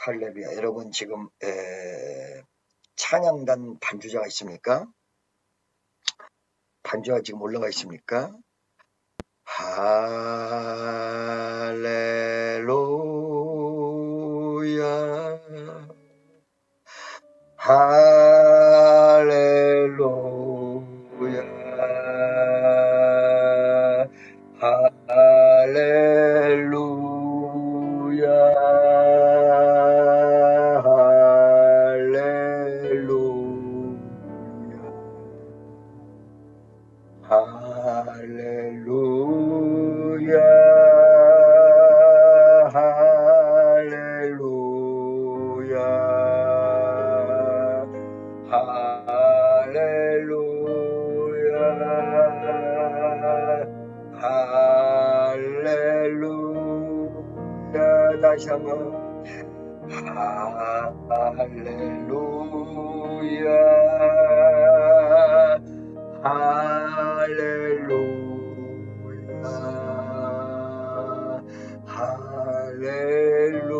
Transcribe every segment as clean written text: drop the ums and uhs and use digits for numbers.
할렐루야. 여러분 지금 찬양단 반주자가 있습니까? 반주가 지금 올라가 있습니까? 할렐루야 할렐루야 할렐루야 할렐루야 할렐루야 할렐루야 다시 한번 할렐루야 할렐루야 할렐루야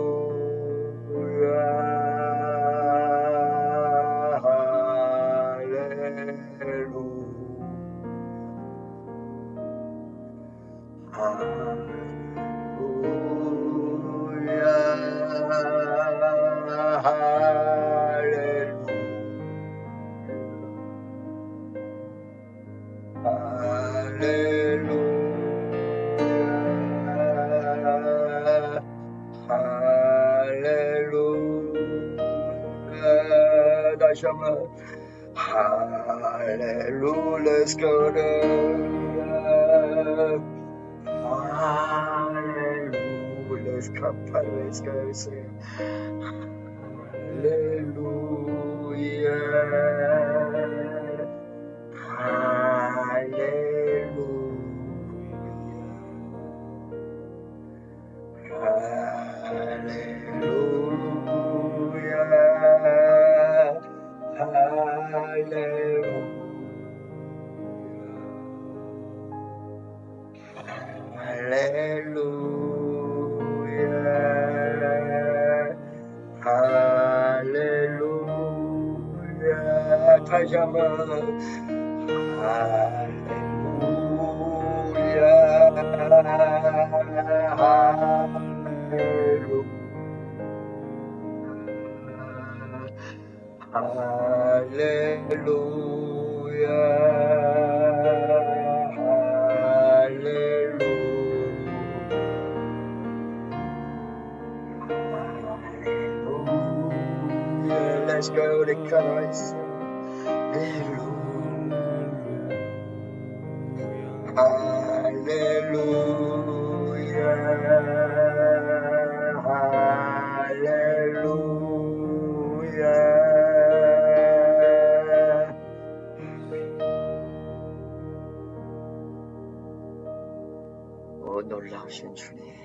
할렐루야 다시 한번 할렐루야 let's go 할렐루야 let's come let's go 할렐루야 할렐루야 다시 한번 할렐루야 할렐루야 Let's go to Christ. 오, 놀라우신 주님,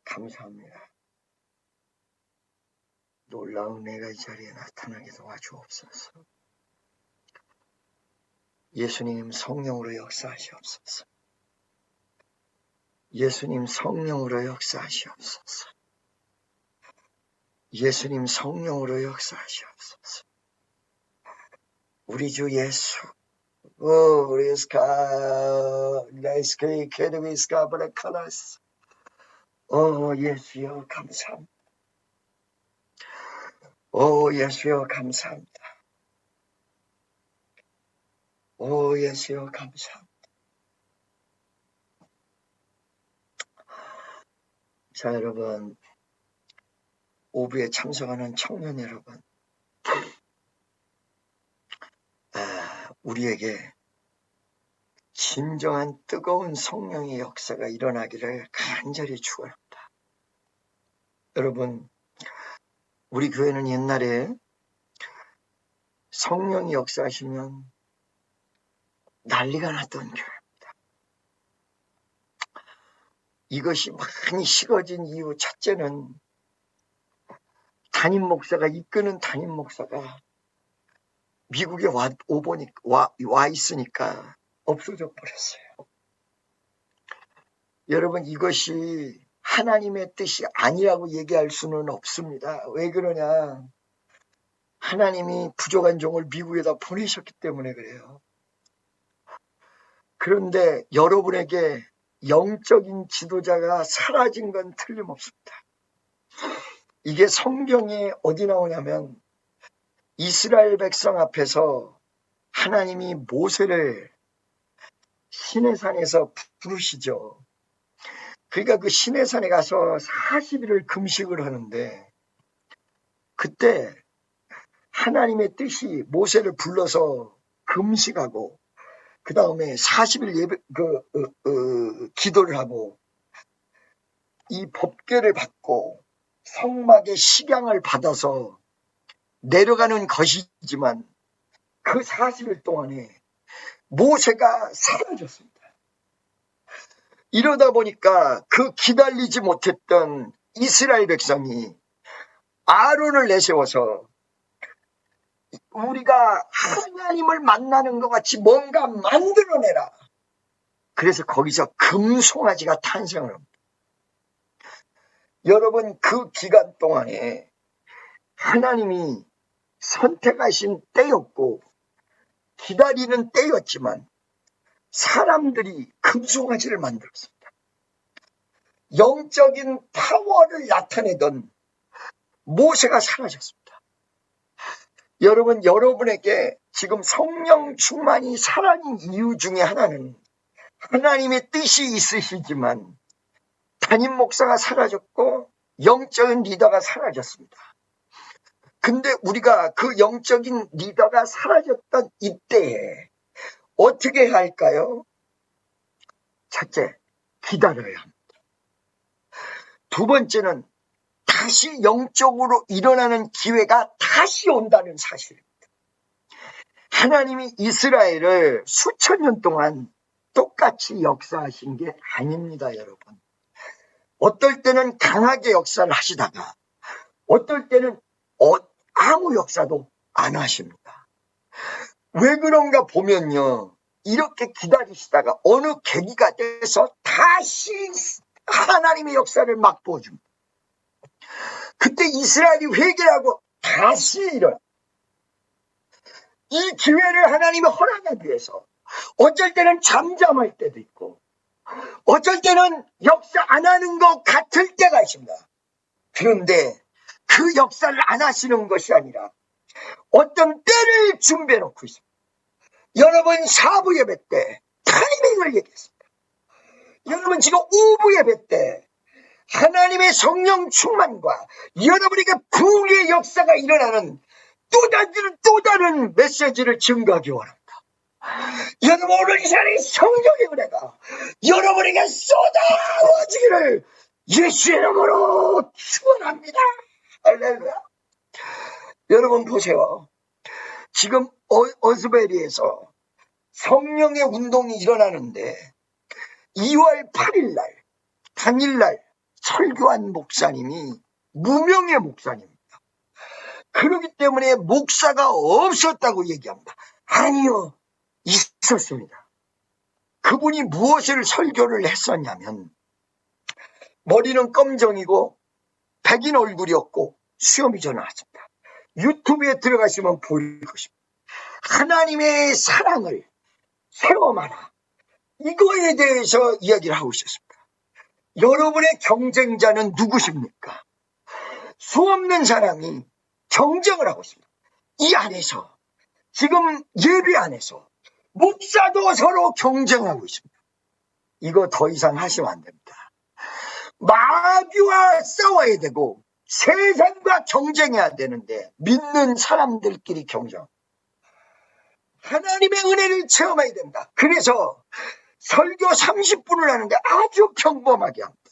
감사합니다. 놀라운 은혜가 이 자리에 나타나게 도와주옵소서. 예수님 성령으로 역사하시옵소서. 예수님 성령으로 역사하시옵소서. 예수님 성령으로 역사하시옵소서. 우리 주 예수, 우리 레스케이 케르비스카 브레카라스, 예수여 감사합니다. 예수여 감사합니다. 예수여 감사합니다. 자, 여러분, 오부에 참석하는 청년 여러분, 우리에게 진정한 뜨거운 성령의 역사가 일어나기를 간절히 축원합니다. 여러분, 우리 교회는 옛날에 성령이 역사하시면 난리가 났던 교회입니다. 이것이 많이 식어진 이유 첫째는 담임 목사가 이끄는 담임 목사가 미국에 와 있으니까 없어져 버렸어요. 여러분, 이것이 하나님의 뜻이 아니라고 얘기할 수는 없습니다. 왜 그러냐? 하나님이 부족한 종을 미국에다 보내셨기 때문에 그래요. 그런데 여러분에게 영적인 지도자가 사라진 건 틀림없습니다. 이게 성경에 어디 나오냐면 이스라엘 백성 앞에서 하나님이 모세를 시내산에서 부르시죠. 그러니까 그 시내산에 가서 40일을 금식을 하는데 그때 하나님의 뜻이 모세를 불러서 금식하고 그 다음에 40일 기도를 하고 이 법궤를 받고 성막의 식양을 받아서 내려가는 것이지만 그 40일 동안에 모세가 사라졌습니다. 이러다 보니까 그 기다리지 못했던 이스라엘 백성이 아론을 내세워서 우리가 하나님을 만나는 것 같이 뭔가 만들어내라. 그래서 거기서 금송아지가 탄생을 합니다. 여러분, 그 기간 동안에 하나님이 선택하신 때였고 기다리는 때였지만 사람들이 금송아지를 만들었습니다. 영적인 파워를 나타내던 모세가 사라졌습니다. 여러분, 여러분에게 지금 성령 충만이 사라진 이유 중에 하나는 하나님의 뜻이 있으시지만 담임 목사가 사라졌고 영적인 리더가 사라졌습니다. 근데 우리가 그 영적인 리더가 사라졌던 이때에 어떻게 해야 할까요? 첫째, 기다려야 합니다. 두 번째는 다시 영적으로 일어나는 기회가 다시 온다는 사실입니다. 하나님이 이스라엘을 수천 년 동안 똑같이 역사하신 게 아닙니다, 여러분. 어떨 때는 강하게 역사를 하시다가 어떨 때는 아무 역사도 안 하십니다. 왜 그런가 보면요, 이렇게 기다리시다가 어느 계기가 돼서 다시 하나님의 역사를 맛보아줍니다. 그때 이스라엘이 회개하고 다시 일어나. 이 기회를 하나님이 허락하기 위해서 어쩔 때는 잠잠할 때도 있고 어쩔 때는 역사 안 하는 것 같을 때가 있습니다. 그런데 그 역사를 안 하시는 것이 아니라 어떤 때를 준비해 놓고 있습니다. 여러분, 사부 예배 때 타이밍을 얘기했습니다. 여러분, 지금 오부 예배 때 하나님의 성령 충만과 여러분에게 부흥의 역사가 일어나는 또 다른 메시지를 증거하기 원합니다. 여러분, 오늘 이 시간에 성령의 은혜가 여러분에게 쏟아지기를 예수의 이름으로 축원합니다. 할렐루야. 여러분 보세요. 지금 어스베리에서 성령의 운동이 일어나는데 2월 8일 날 당일날 설교한 목사님이 무명의 목사님입니다. 그렇기 때문에 목사가 없었다고 얘기합니다. 아니요, 있었습니다. 그분이 무엇을 설교를 했었냐면 머리는 검정이고 백인 얼굴이었고 수염이 전화왔습니다. 유튜브에 들어가시면 보일 것입니다. 하나님의 사랑을 체험하라, 이거에 대해서 이야기를 하고 있었습니다. 여러분의 경쟁자는 누구십니까? 수없는 사람이 경쟁을 하고 있습니다. 이 안에서 지금 예배 안에서 목사도 서로 경쟁하고 있습니다. 이거 더 이상 하시면 안 됩니다. 마귀와 싸워야 되고 세상과 경쟁해야 되는데 믿는 사람들끼리 경쟁. 하나님의 은혜를 체험해야 된다. 그래서 설교 30분을 하는데 아주 평범하게 합니다.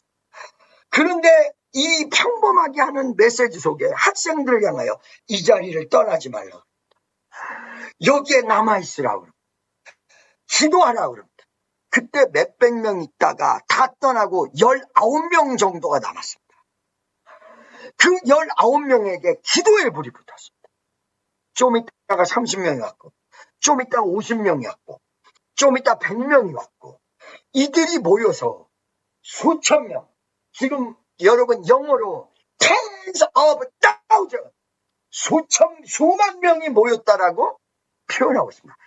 그런데 이 평범하게 하는 메시지 속에 학생들을 향하여 이 자리를 떠나지 말라고 합니다. 여기에 남아있으라고 합니다. 기도하라고 합니다. 그때 몇백 명 있다가 다 떠나고 19명 정도가 남았습니다. 그 19명에게 기도의 불이 붙었습니다. 좀 있다가 30명이 왔고 좀 있다가 50명이 왔고 좀 있다 100명이 왔고 이들이 모여서 수천 명, 지금 여러분 영어로 tens of thousands, 수만 명이 모였다라고 표현하고 있습니다.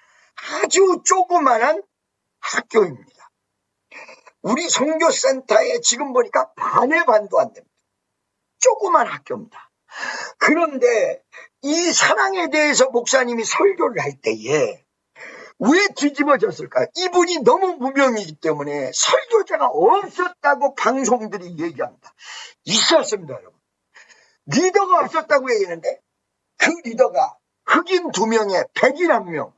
아주 조그만한 학교입니다. 우리 선교센터에 지금 보니까 반의 반도 안 됩니다. 조그만 학교입니다. 그런데 이 사랑에 대해서 목사님이 설교를 할 때에 왜 뒤집어졌을까요? 이분이 너무 무명이기 때문에 설교자가 없었다고 방송들이 얘기합니다. 있었습니다, 여러분. 리더가 없었다고 얘기하는데 그 리더가 흑인 2명에 백인 1명,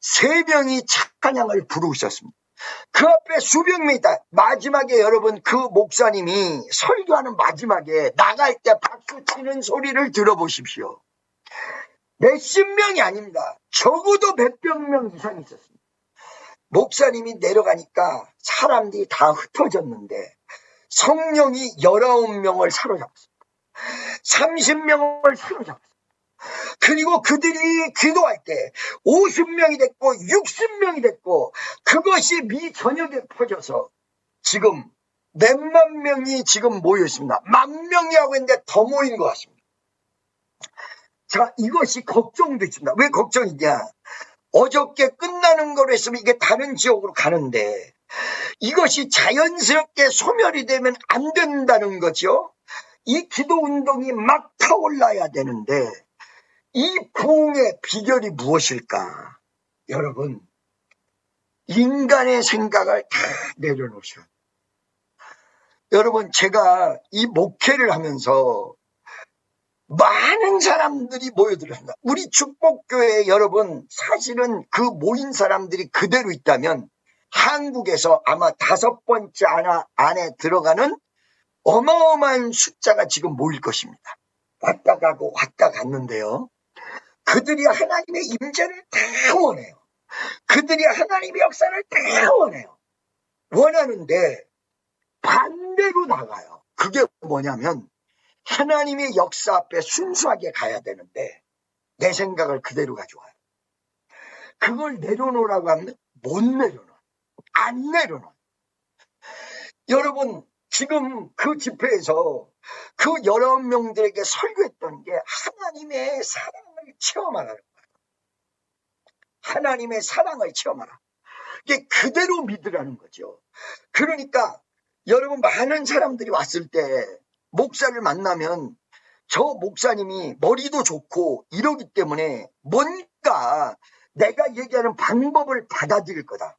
3명이 찬양을 부르고 있었습니다. 그 앞에 수백 명 있다. 마지막에 여러분 그 목사님이 설교하는 마지막에 나갈 때 박수 치는 소리를 들어보십시오. 몇십 명이 아닙니다. 적어도 몇백 명 이상 있었습니다. 목사님이 내려가니까 사람들이 다 흩어졌는데 성령이 19명을 사로잡았습니다. 30명을 사로잡았습니다. 그리고 그들이 기도할 때 50명이 됐고 60명이 됐고 그것이 미 전역에 퍼져서 지금 몇만 명이 지금 모여 있습니다. 10,000명이라고 했는데 더 모인 것 같습니다. 자, 이것이 걱정도 있습니다. 왜 걱정이냐? 어저께 끝나는 거로 했으면 이게 다른 지역으로 가는데 이것이 자연스럽게 소멸이 되면 안 된다는 거죠. 이 기도 운동이 막 타올라야 되는데 이 부흥의 비결이 무엇일까? 여러분, 인간의 생각을 다 내려놓으셔야 돼요. 여러분, 제가 이 목회를 하면서 많은 사람들이 모여들었습니다. 우리 축복교회 여러분, 사실은 그 모인 사람들이 그대로 있다면 한국에서 아마 5번째 안에 들어가는 어마어마한 숫자가 지금 모일 것입니다. 왔다 가고 왔다 갔는데요. 그들이 하나님의 임재를 다 원해요. 그들이 하나님의 역사를 다 원해요. 원하는데 반대로 나가요. 그게 뭐냐면 하나님의 역사 앞에 순수하게 가야 되는데 내 생각을 그대로 가져와요. 그걸 내려놓으라고 하면 못 내려놔요. 안 내려놔요. 여러분, 지금 그 집회에서 그 19명들에게 설교했던 게 하나님의 사랑을 체험하라는 거예요. 하나님의 사랑을 체험하라. 이게 그대로 믿으라는 거죠. 그러니까 여러분, 많은 사람들이 왔을 때 목사를 만나면 저 목사님이 머리도 좋고 이러기 때문에 뭔가 내가 얘기하는 방법을 받아들일 거다.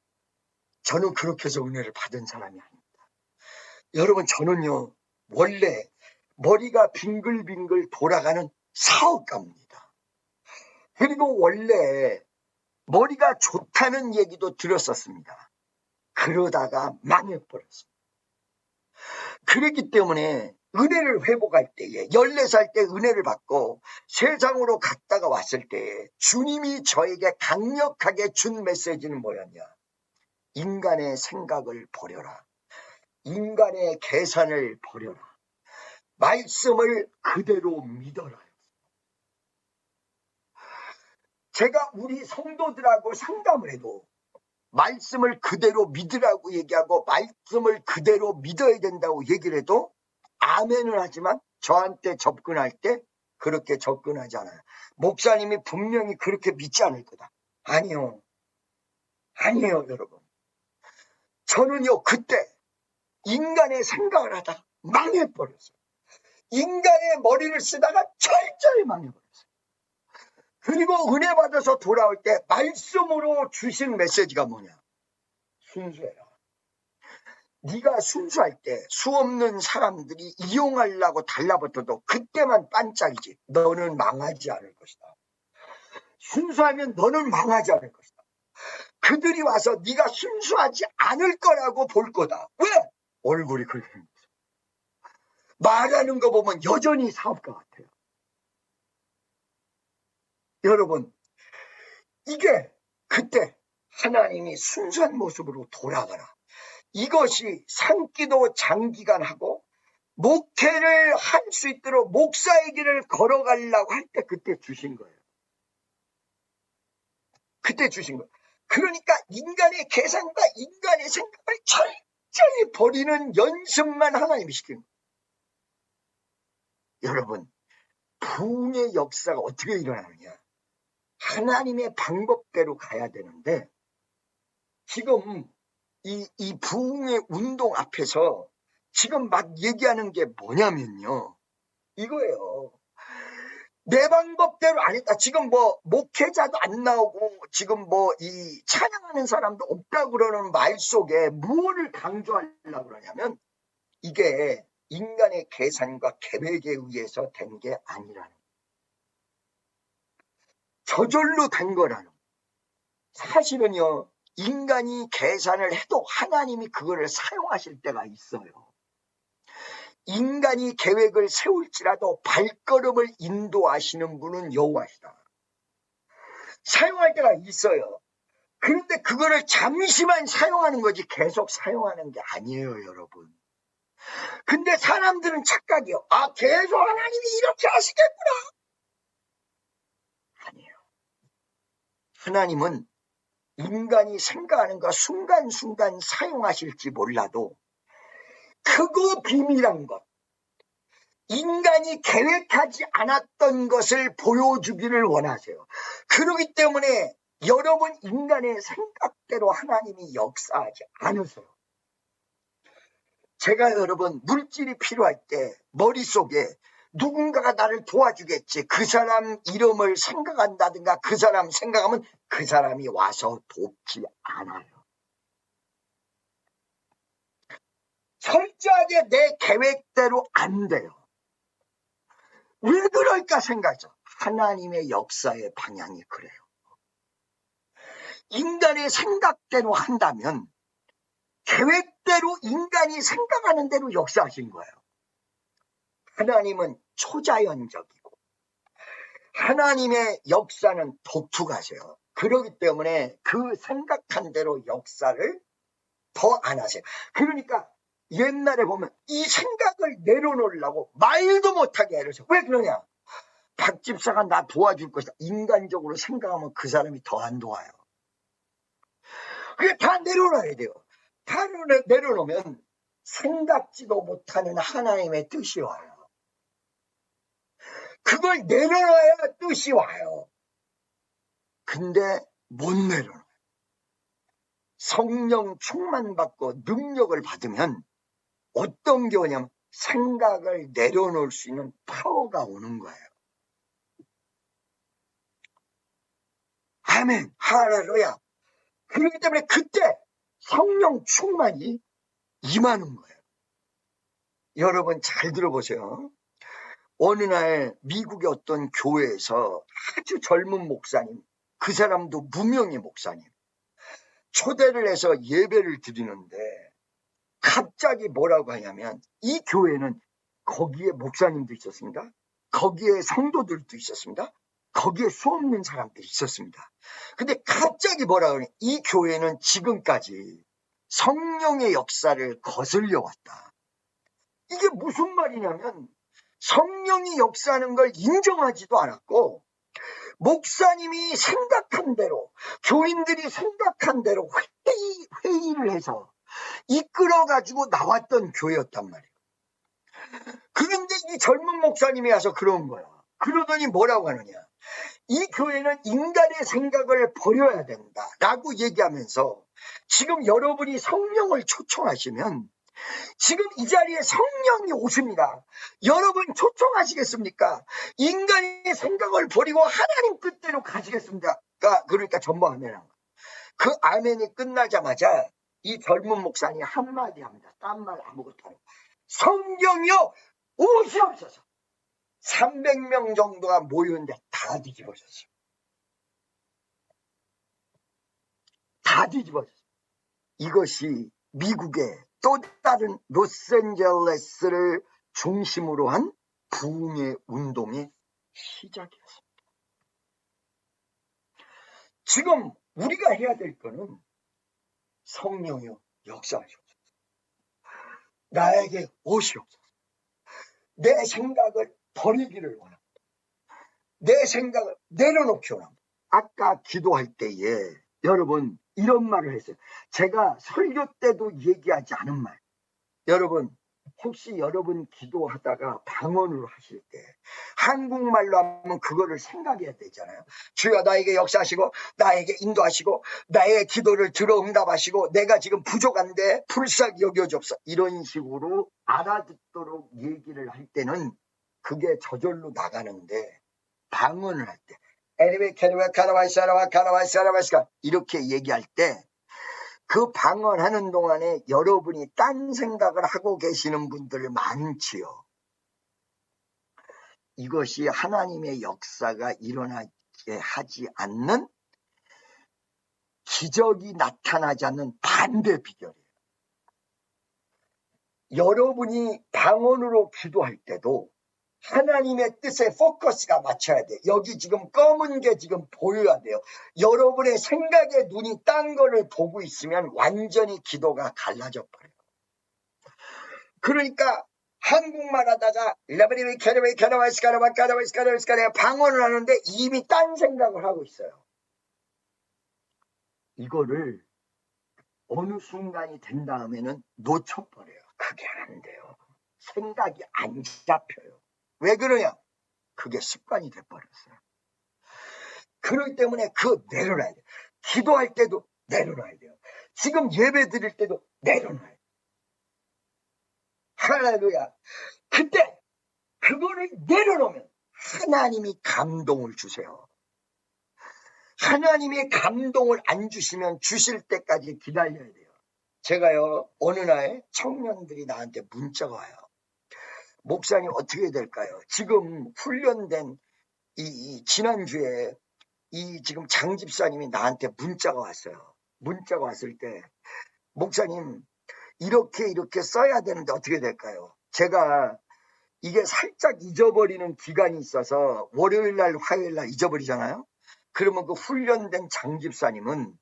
저는 그렇게 해서 은혜를 받은 사람이 아닙니다. 여러분, 저는요 원래 머리가 빙글빙글 돌아가는 사업가입니다. 그리고 원래 머리가 좋다는 얘기도 들었었습니다. 그러다가 망해버렸어요. 그랬기 때문에 은혜를 회복할 때에 14살 때 은혜를 받고 세상으로 갔다가 왔을 때 주님이 저에게 강력하게 준 메시지는 뭐였냐? 인간의 생각을 버려라. 인간의 계산을 버려라. 말씀을 그대로 믿어라. 제가 우리 성도들하고 상담을 해도 말씀을 그대로 믿으라고 얘기하고 말씀을 그대로 믿어야 된다고 얘기를 해도 아멘을 하지만 저한테 접근할 때 그렇게 접근하지 않아요. 목사님이 분명히 그렇게 믿지 않을 거다. 아니요. 아니에요, 여러분. 저는요, 그때 인간의 생각을 하다가 망해버렸어요. 인간의 머리를 쓰다가 철저히 망해버렸어요. 그리고 은혜 받아서 돌아올 때 말씀으로 주신 메시지가 뭐냐? 순수해라. 네가 순수할 때 수없는 사람들이 이용하려고 달라붙어도 그때만 반짝이지. 너는 망하지 않을 것이다. 순수하면 너는 망하지 않을 것이다. 그들이 와서 네가 순수하지 않을 거라고 볼 거다. 왜? 얼굴이 그렇게 생겼어. 말하는 거 보면 여전히 사업가 같아요. 여러분, 이게 그때 하나님이 순수한 모습으로 돌아가라. 이것이 산기도 장기간 하고 목회를 할 수 있도록 목사의 길을 걸어가려고 할 때 그때 주신 거예요. 그때 주신 거예요. 그러니까 인간의 계산과 인간의 생각을 철저히 버리는 연습만 하나님이 시키는 거예요. 여러분, 부흥의 역사가 어떻게 일어나느냐? 하나님의 방법대로 가야 되는데, 지금 이 부흥의 운동 앞에서 지금 막 얘기하는 게 뭐냐면요, 이거예요. 내 방법대로 안 했다. 지금 뭐 목회자도 안 나오고 지금 뭐 이 찬양하는 사람도 없다 그러는 말 속에 무엇을 강조하려고 그러냐면, 이게 인간의 계산과 계획에 의해서 된 게 아니라는, 저절로 된 거라는. 사실은요, 인간이 계산을 해도 하나님이 그거를 사용하실 때가 있어요. 인간이 계획을 세울지라도 발걸음을 인도하시는 분은 여호와시다. 사용할 때가 있어요. 그런데 그거를 잠시만 사용하는 거지 계속 사용하는 게 아니에요, 여러분. 근데 사람들은 착각이요. 아, 계속 하나님이 이렇게 하시겠구나. 아니에요. 하나님은 인간이 생각하는 거 순간순간 사용하실지 몰라도 크고 비밀한 것, 인간이 계획하지 않았던 것을 보여주기를 원하세요. 그렇기 때문에 여러분 인간의 생각대로 하나님이 역사하지 않으세요. 제가 여러분 물질이 필요할 때 머릿속에 누군가가 나를 도와주겠지, 그 사람 이름을 생각한다든가 그 사람 생각하면 그 사람이 와서 돕지 않아요. 철저하게 내 계획대로 안 돼요. 왜 그럴까 생각하죠. 하나님의 역사의 방향이 그래요. 인간의 생각대로 한다면 계획대로 인간이 생각하는 대로 역사하신 거예요. 하나님은 초자연적이고 하나님의 역사는 독특하세요. 그렇기 때문에 그 생각한 대로 역사를 더 안 하세요. 그러니까 옛날에 보면 이 생각을 내려놓으려고 말도 못하게 해서, 왜 그러냐? 박 집사가 나 도와줄 것이다. 인간적으로 생각하면 그 사람이 더 안 도와요. 그게 다 내려놔야 돼요. 다 내려놓으면 생각지도 못하는 하나님의 뜻이 와요. 그걸 내려놔야 뜻이 와요. 근데 못 내려놔요. 성령 충만받고 능력을 받으면 어떤 게 오냐면 생각을 내려놓을 수 있는 파워가 오는 거예요. 아멘, 할렐루야. 그렇기 때문에 그때 성령 충만이 임하는 거예요. 여러분 잘 들어보세요. 어느 날 미국의 어떤 교회에서 아주 젊은 목사님, 그 사람도 무명의 목사님, 초대를 해서 예배를 드리는데 갑자기 뭐라고 하냐면, 이 교회는 거기에 목사님도 있었습니다. 거기에 성도들도 있었습니다. 거기에 수없는 사람들이 있었습니다. 근데 갑자기 뭐라고 하냐, 이 교회는 지금까지 성령의 역사를 거슬려 왔다. 이게 무슨 말이냐면 성령이 역사하는 걸 인정하지도 않았고, 목사님이 생각한 대로, 교인들이 생각한 대로 회의를 해서 이끌어가지고 나왔던 교회였단 말이에요. 그런데 이 젊은 목사님이 와서 그런 거야. 그러더니 뭐라고 하느냐, 이 교회는 인간의 생각을 버려야 된다라고 얘기하면서, 지금 여러분이 성령을 초청하시면 지금 이 자리에 성령이 오십니다. 여러분 초청하시겠습니까? 인간의 생각을 버리고 하나님 뜻대로 가시겠습니다. 그러니까 전부 아멘한 거야. 그 아멘이 끝나자마자 이 젊은 목사님이 한마디 합니다. 딴 말 아무것도 안 해요. 성령이여 오시옵소서. 300명 정도가 모였는데 다 뒤집어졌어요. 다 뒤집어졌어요. 이것이 미국의 또 다른 로스앤젤레스를 중심으로 한 부흥의 운동의 시작이었습니다. 지금 우리가 해야 될 거는 성령이여 역사하시옵소서. 나에게 오시옵소서. 내 생각을 버리기를 원합니다. 내 생각을 내려놓기 원합니다. 아까 기도할 때에 여러분 이런 말을 했어요. 제가 설교 때도 얘기하지 않은 말. 여러분, 혹시 여러분 기도하다가 방언으로 하실 때 한국말로 하면 그거를 생각해야 되잖아요. 주여 나에게 역사하시고 나에게 인도하시고 나의 기도를 들어 응답하시고 내가 지금 부족한데 불쌍히 여겨주옵소서. 이런 식으로 알아듣도록 얘기를 할 때는 그게 저절로 나가는데 방언을 할 때 에리베 캐리베 카라바이사라와 카라바이사라바이스가 이렇게 얘기할 때 그 방언하는 동안에 여러분이 딴 생각을 하고 계시는 분들 많지요. 이것이 하나님의 역사가 일어나게 하지 않는, 기적이 나타나지 않는 반대 비결이에요. 여러분이 방언으로 기도할 때도 하나님의 뜻에 포커스가 맞춰야 돼. 여기 지금 검은 게 지금 보여야 돼요. 여러분의 생각의 눈이 딴 거를 보고 있으면 완전히 기도가 갈라져 버려요. 그러니까 한국말 하다가 라브리비 캐리베이 캐라바이스 카라바 카라바이스 카라바이스 카라 방언을 하는데 이미 딴 생각을 하고 있어요. 이거를 어느 순간이 된 다음에는 놓쳐버려요. 그게 안 돼요. 생각이 안 잡혀요. 왜 그러냐? 그게 습관이 돼버렸어요. 그렇기 때문에 그 내려놔야 돼요. 기도할 때도 내려놔야 돼요. 지금 예배 드릴 때도 내려놔야 돼요. 할렐루야. 그때 그거를 내려놓으면 하나님이 감동을 주세요. 하나님의 감동을 안 주시면 주실 때까지 기다려야 돼요. 제가요, 어느 날 청년들이 나한테 문자가 와요. 목사님 어떻게 될까요? 지금 훈련된 지난주에 지금 장 집사님이 나한테 문자가 왔어요. 문자가 왔을 때 목사님 이렇게 써야 되는데 어떻게 될까요? 제가 이게 살짝 잊어버리는 기간이 있어서 월요일날 화요일날 잊어버리잖아요. 그러면 그 훈련된 장 집사님은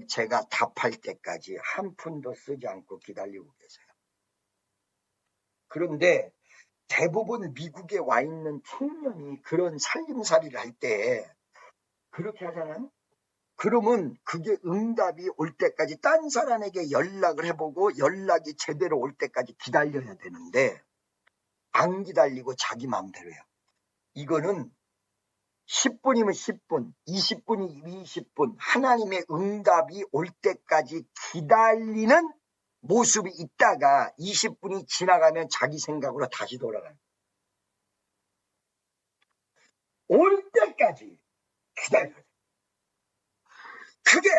제가 답할 때까지 한 푼도 쓰지 않고 기다리고 계세요. 그런데 대부분 미국에 와 있는 청년이 그런 살림살이를 할 때 그렇게 하잖아요. 그러면 그게 응답이 올 때까지 딴 사람에게 연락을 해보고 연락이 제대로 올 때까지 기다려야 되는데 안 기다리고 자기 마음대로 해요. 이거는 10분이면 10분, 20분이 20분 하나님의 응답이 올 때까지 기다리는 모습이 있다가 20분이 지나가면 자기 생각으로 다시 돌아가요. 올 때까지 기다려야 돼요. 그게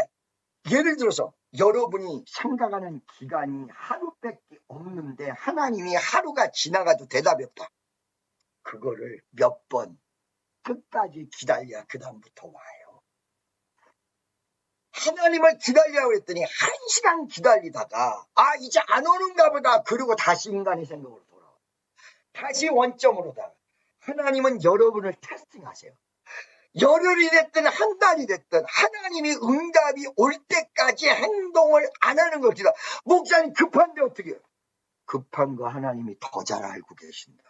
예를 들어서 여러분이 생각하는 기간이 하루밖에 없는데 하나님이 하루가 지나가도 대답이 없다. 그거를 몇 번 끝까지 기다려야 그 다음부터 와요. 하나님을 기다리라고 했더니 1시간 기다리다가 이제 안 오는가 보다. 그리고 다시 인간의 생각으로 돌아와요. 다시 원점으로다가 하나님은 여러분을 테스팅하세요. 열흘이 됐든 한 달이 됐든 하나님이 응답이 올 때까지 행동을 안 하는 겁니다. 목사님 급한데 어떻게 해요? 급한 거 하나님이 더 잘 알고 계신다.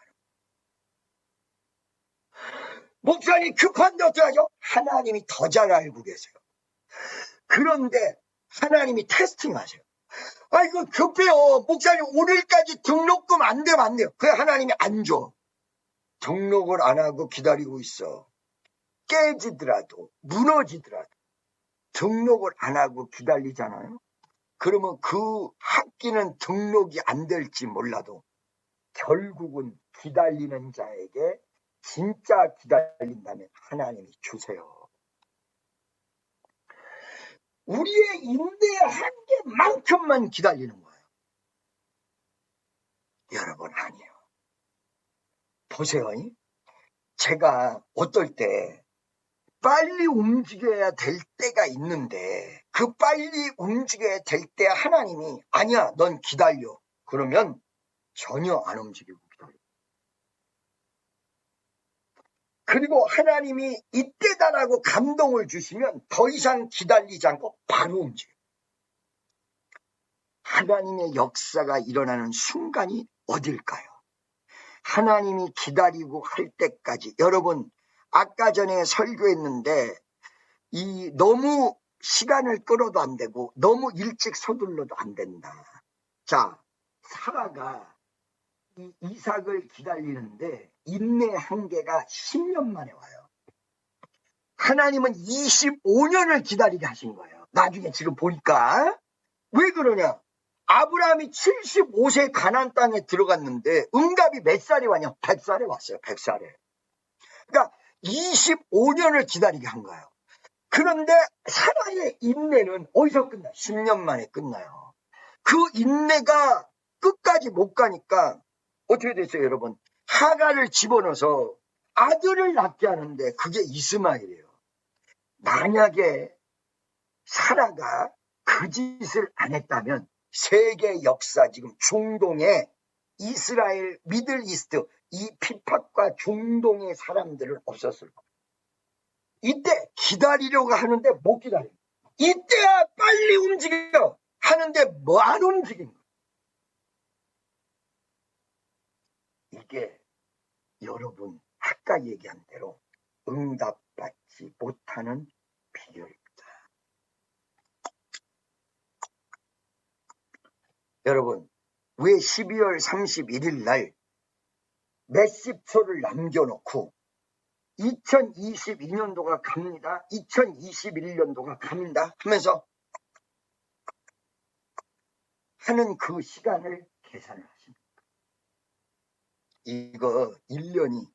목사님 급한데 어떻게 하죠? 하나님이 더 잘 알고 계세요. 그런데 하나님이 테스팅하세요. 이거 급해요. 목사님 오늘까지 등록금 안 되면 안 돼요. 그래 하나님이 안 줘. 등록을 안 하고 기다리고 있어. 깨지더라도 무너지더라도 등록을 안 하고 기다리잖아요. 그러면 그 학기는 등록이 안 될지 몰라도 결국은 기다리는 자에게 진짜 기다린다면 하나님이 주세요. 우리의 인내의 한계만큼만 기다리는 거예요. 여러분 아니에요. 보세요. 제가 어떨 때 빨리 움직여야 될 때가 있는데 그 빨리 움직여야 될 때 하나님이 아니야 넌 기다려. 그러면 전혀 안 움직이고 기다려. 그리고 하나님이 이때다라고 감동을 주시면 더 이상 기다리지 않고 바로 움직여. 하나님의 역사가 일어나는 순간이 어딜까요? 하나님이 기다리고 할 때까지. 여러분 아까 전에 설교했는데 너무 시간을 끌어도 안 되고 너무 일찍 서둘러도 안 된다. 자, 사라가 이 이삭을 기다리는데 인내 한계가 10년 만에 와요. 하나님은 25년을 기다리게 하신 거예요. 나중에 지금 보니까. 왜 그러냐? 아브라함이 75세 가나안 땅에 들어갔는데 응답이 몇 살에 왔냐? 100살에 왔어요. 100살에. 그러니까 25년을 기다리게 한 거예요. 그런데 사라의 인내는 어디서 끝나? 10년 만에 끝나요. 그 인내가 끝까지 못 가니까 어떻게 됐어요, 여러분? 하가를 집어넣어서 아들을 낳게 하는데 그게 이스마엘이에요. 만약에 사라가 그 짓을 안 했다면 세계 역사, 지금 중동에 이스라엘, 미들 이스트, 이 피팍과 중동의 사람들은 없었을 거예요. 이때 기다리려고 하는데 못 기다려요. 이때야 빨리 움직여 하는데 뭐 안 움직인 거예요. 이게 여러분 아까 얘기한 대로 응답받지 못하는 비결입니다. 여러분, 왜 12월 31일 날 몇십 초를 남겨놓고 2022년도가 갑니다, 2021년도가 갑니다 하면서 하는 그 시간을 계산을 하십니까? 이거 1년이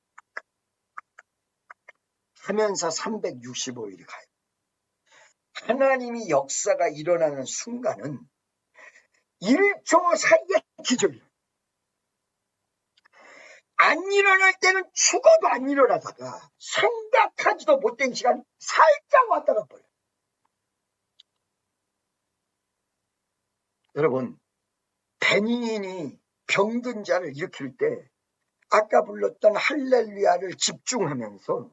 하면서 365일이 가요. 하나님이 역사가 일어나는 순간은 1초 사이에 기적이에요. 안 일어날 때는 죽어도 안 일어나다가 생각하지도 못된 시간 살짝 왔다가 버려요. 여러분, 베니인이 병든 자를 일으킬 때 아까 불렀던 할렐루야를 집중하면서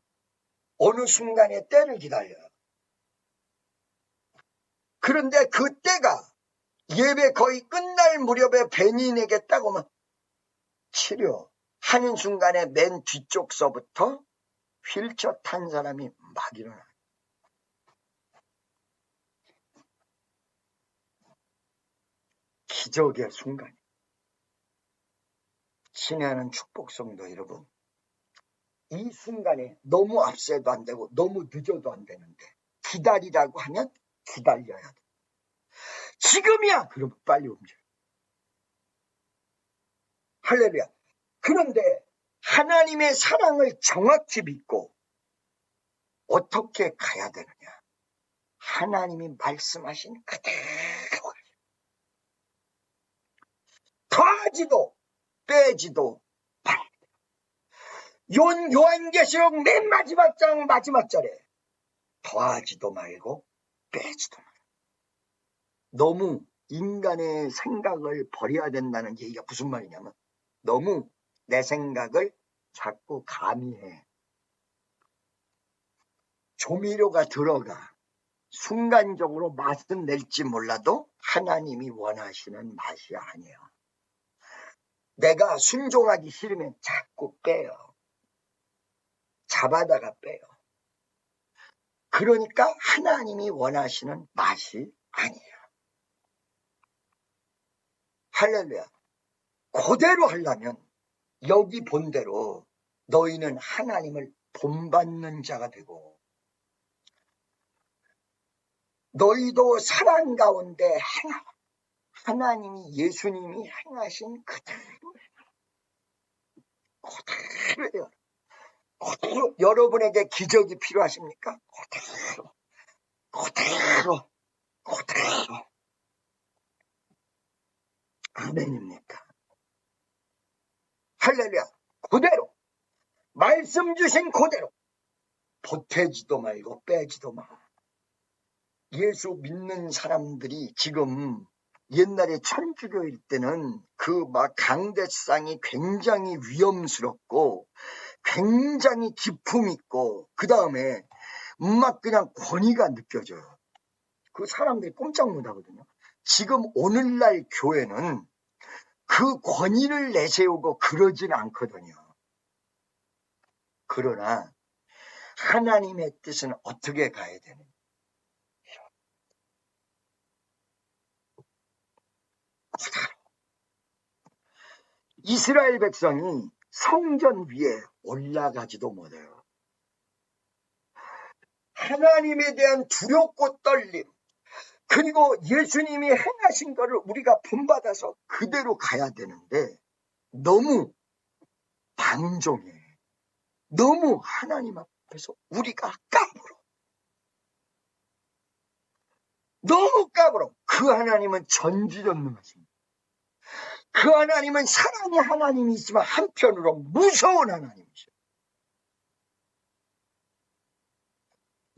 어느 순간에 때를 기다려요. 그런데 그 때가 예배 거의 끝날 무렵에 베니인에게 딱 오면 치료하는 순간에 맨 뒤쪽서부터 휠체어 탄 사람이 막 일어나요. 기적의 순간. 친애하는 축복성도 여러분, 이 순간에 너무 앞서도 안 되고 너무 늦어도 안 되는데 기다리라고 하면 기다려야 돼. 지금이야! 그럼 빨리 움직여. 할렐루야. 그런데 하나님의 사랑을 정확히 믿고 어떻게 가야 되느냐? 하나님이 말씀하신 그대로 더하지도 빼지도 말아야 돼. 요한계시록 맨 마지막 장 마지막 절에 더하지도 말고 빼지도 말고. 너무 인간의 생각을 버려야 된다는 얘기가 무슨 말이냐면 너무 내 생각을 자꾸 가미해. 조미료가 들어가 순간적으로 맛은 낼지 몰라도 하나님이 원하시는 맛이 아니에요. 내가 순종하기 싫으면 자꾸 빼요. 잡아다가 빼요. 그러니까 하나님이 원하시는 맛이 아니에요. 할렐루야. 그대로 하려면 여기 본대로 너희는 하나님을 본받는 자가 되고 너희도 사랑 가운데 하나님이 예수님이 행하신 그대로예요. 그대로. 여러분에게 기적이 필요하십니까? 그대로. 아멘입니까? 할렐루야. 그대로. 말씀 주신 그대로. 보태지도 말고 빼지도 마. 예수 믿는 사람들이 지금 옛날에 천주교일 때는 그 막 강대상이 굉장히 위험스럽고 굉장히 기품 있고 그 다음에 막 그냥 권위가 느껴져요. 그 사람들이 꼼짝 못하거든요. 지금 오늘날 교회는 그 권위를 내세우고 그러진 않거든요. 그러나 하나님의 뜻은 어떻게 가야 되는지 이스라엘 백성이 성전 위에 올라가지도 못해요. 하나님에 대한 두렵고 떨림, 그리고 예수님이 행하신 것을 우리가 본받아서 그대로 가야 되는데 너무 방종해. 너무 하나님 앞에서 우리가 까불어. 너무 까불어. 그 하나님은 전지전능하십니다. 그 하나님은 사랑의 하나님이지만 한편으로 무서운 하나님이셔.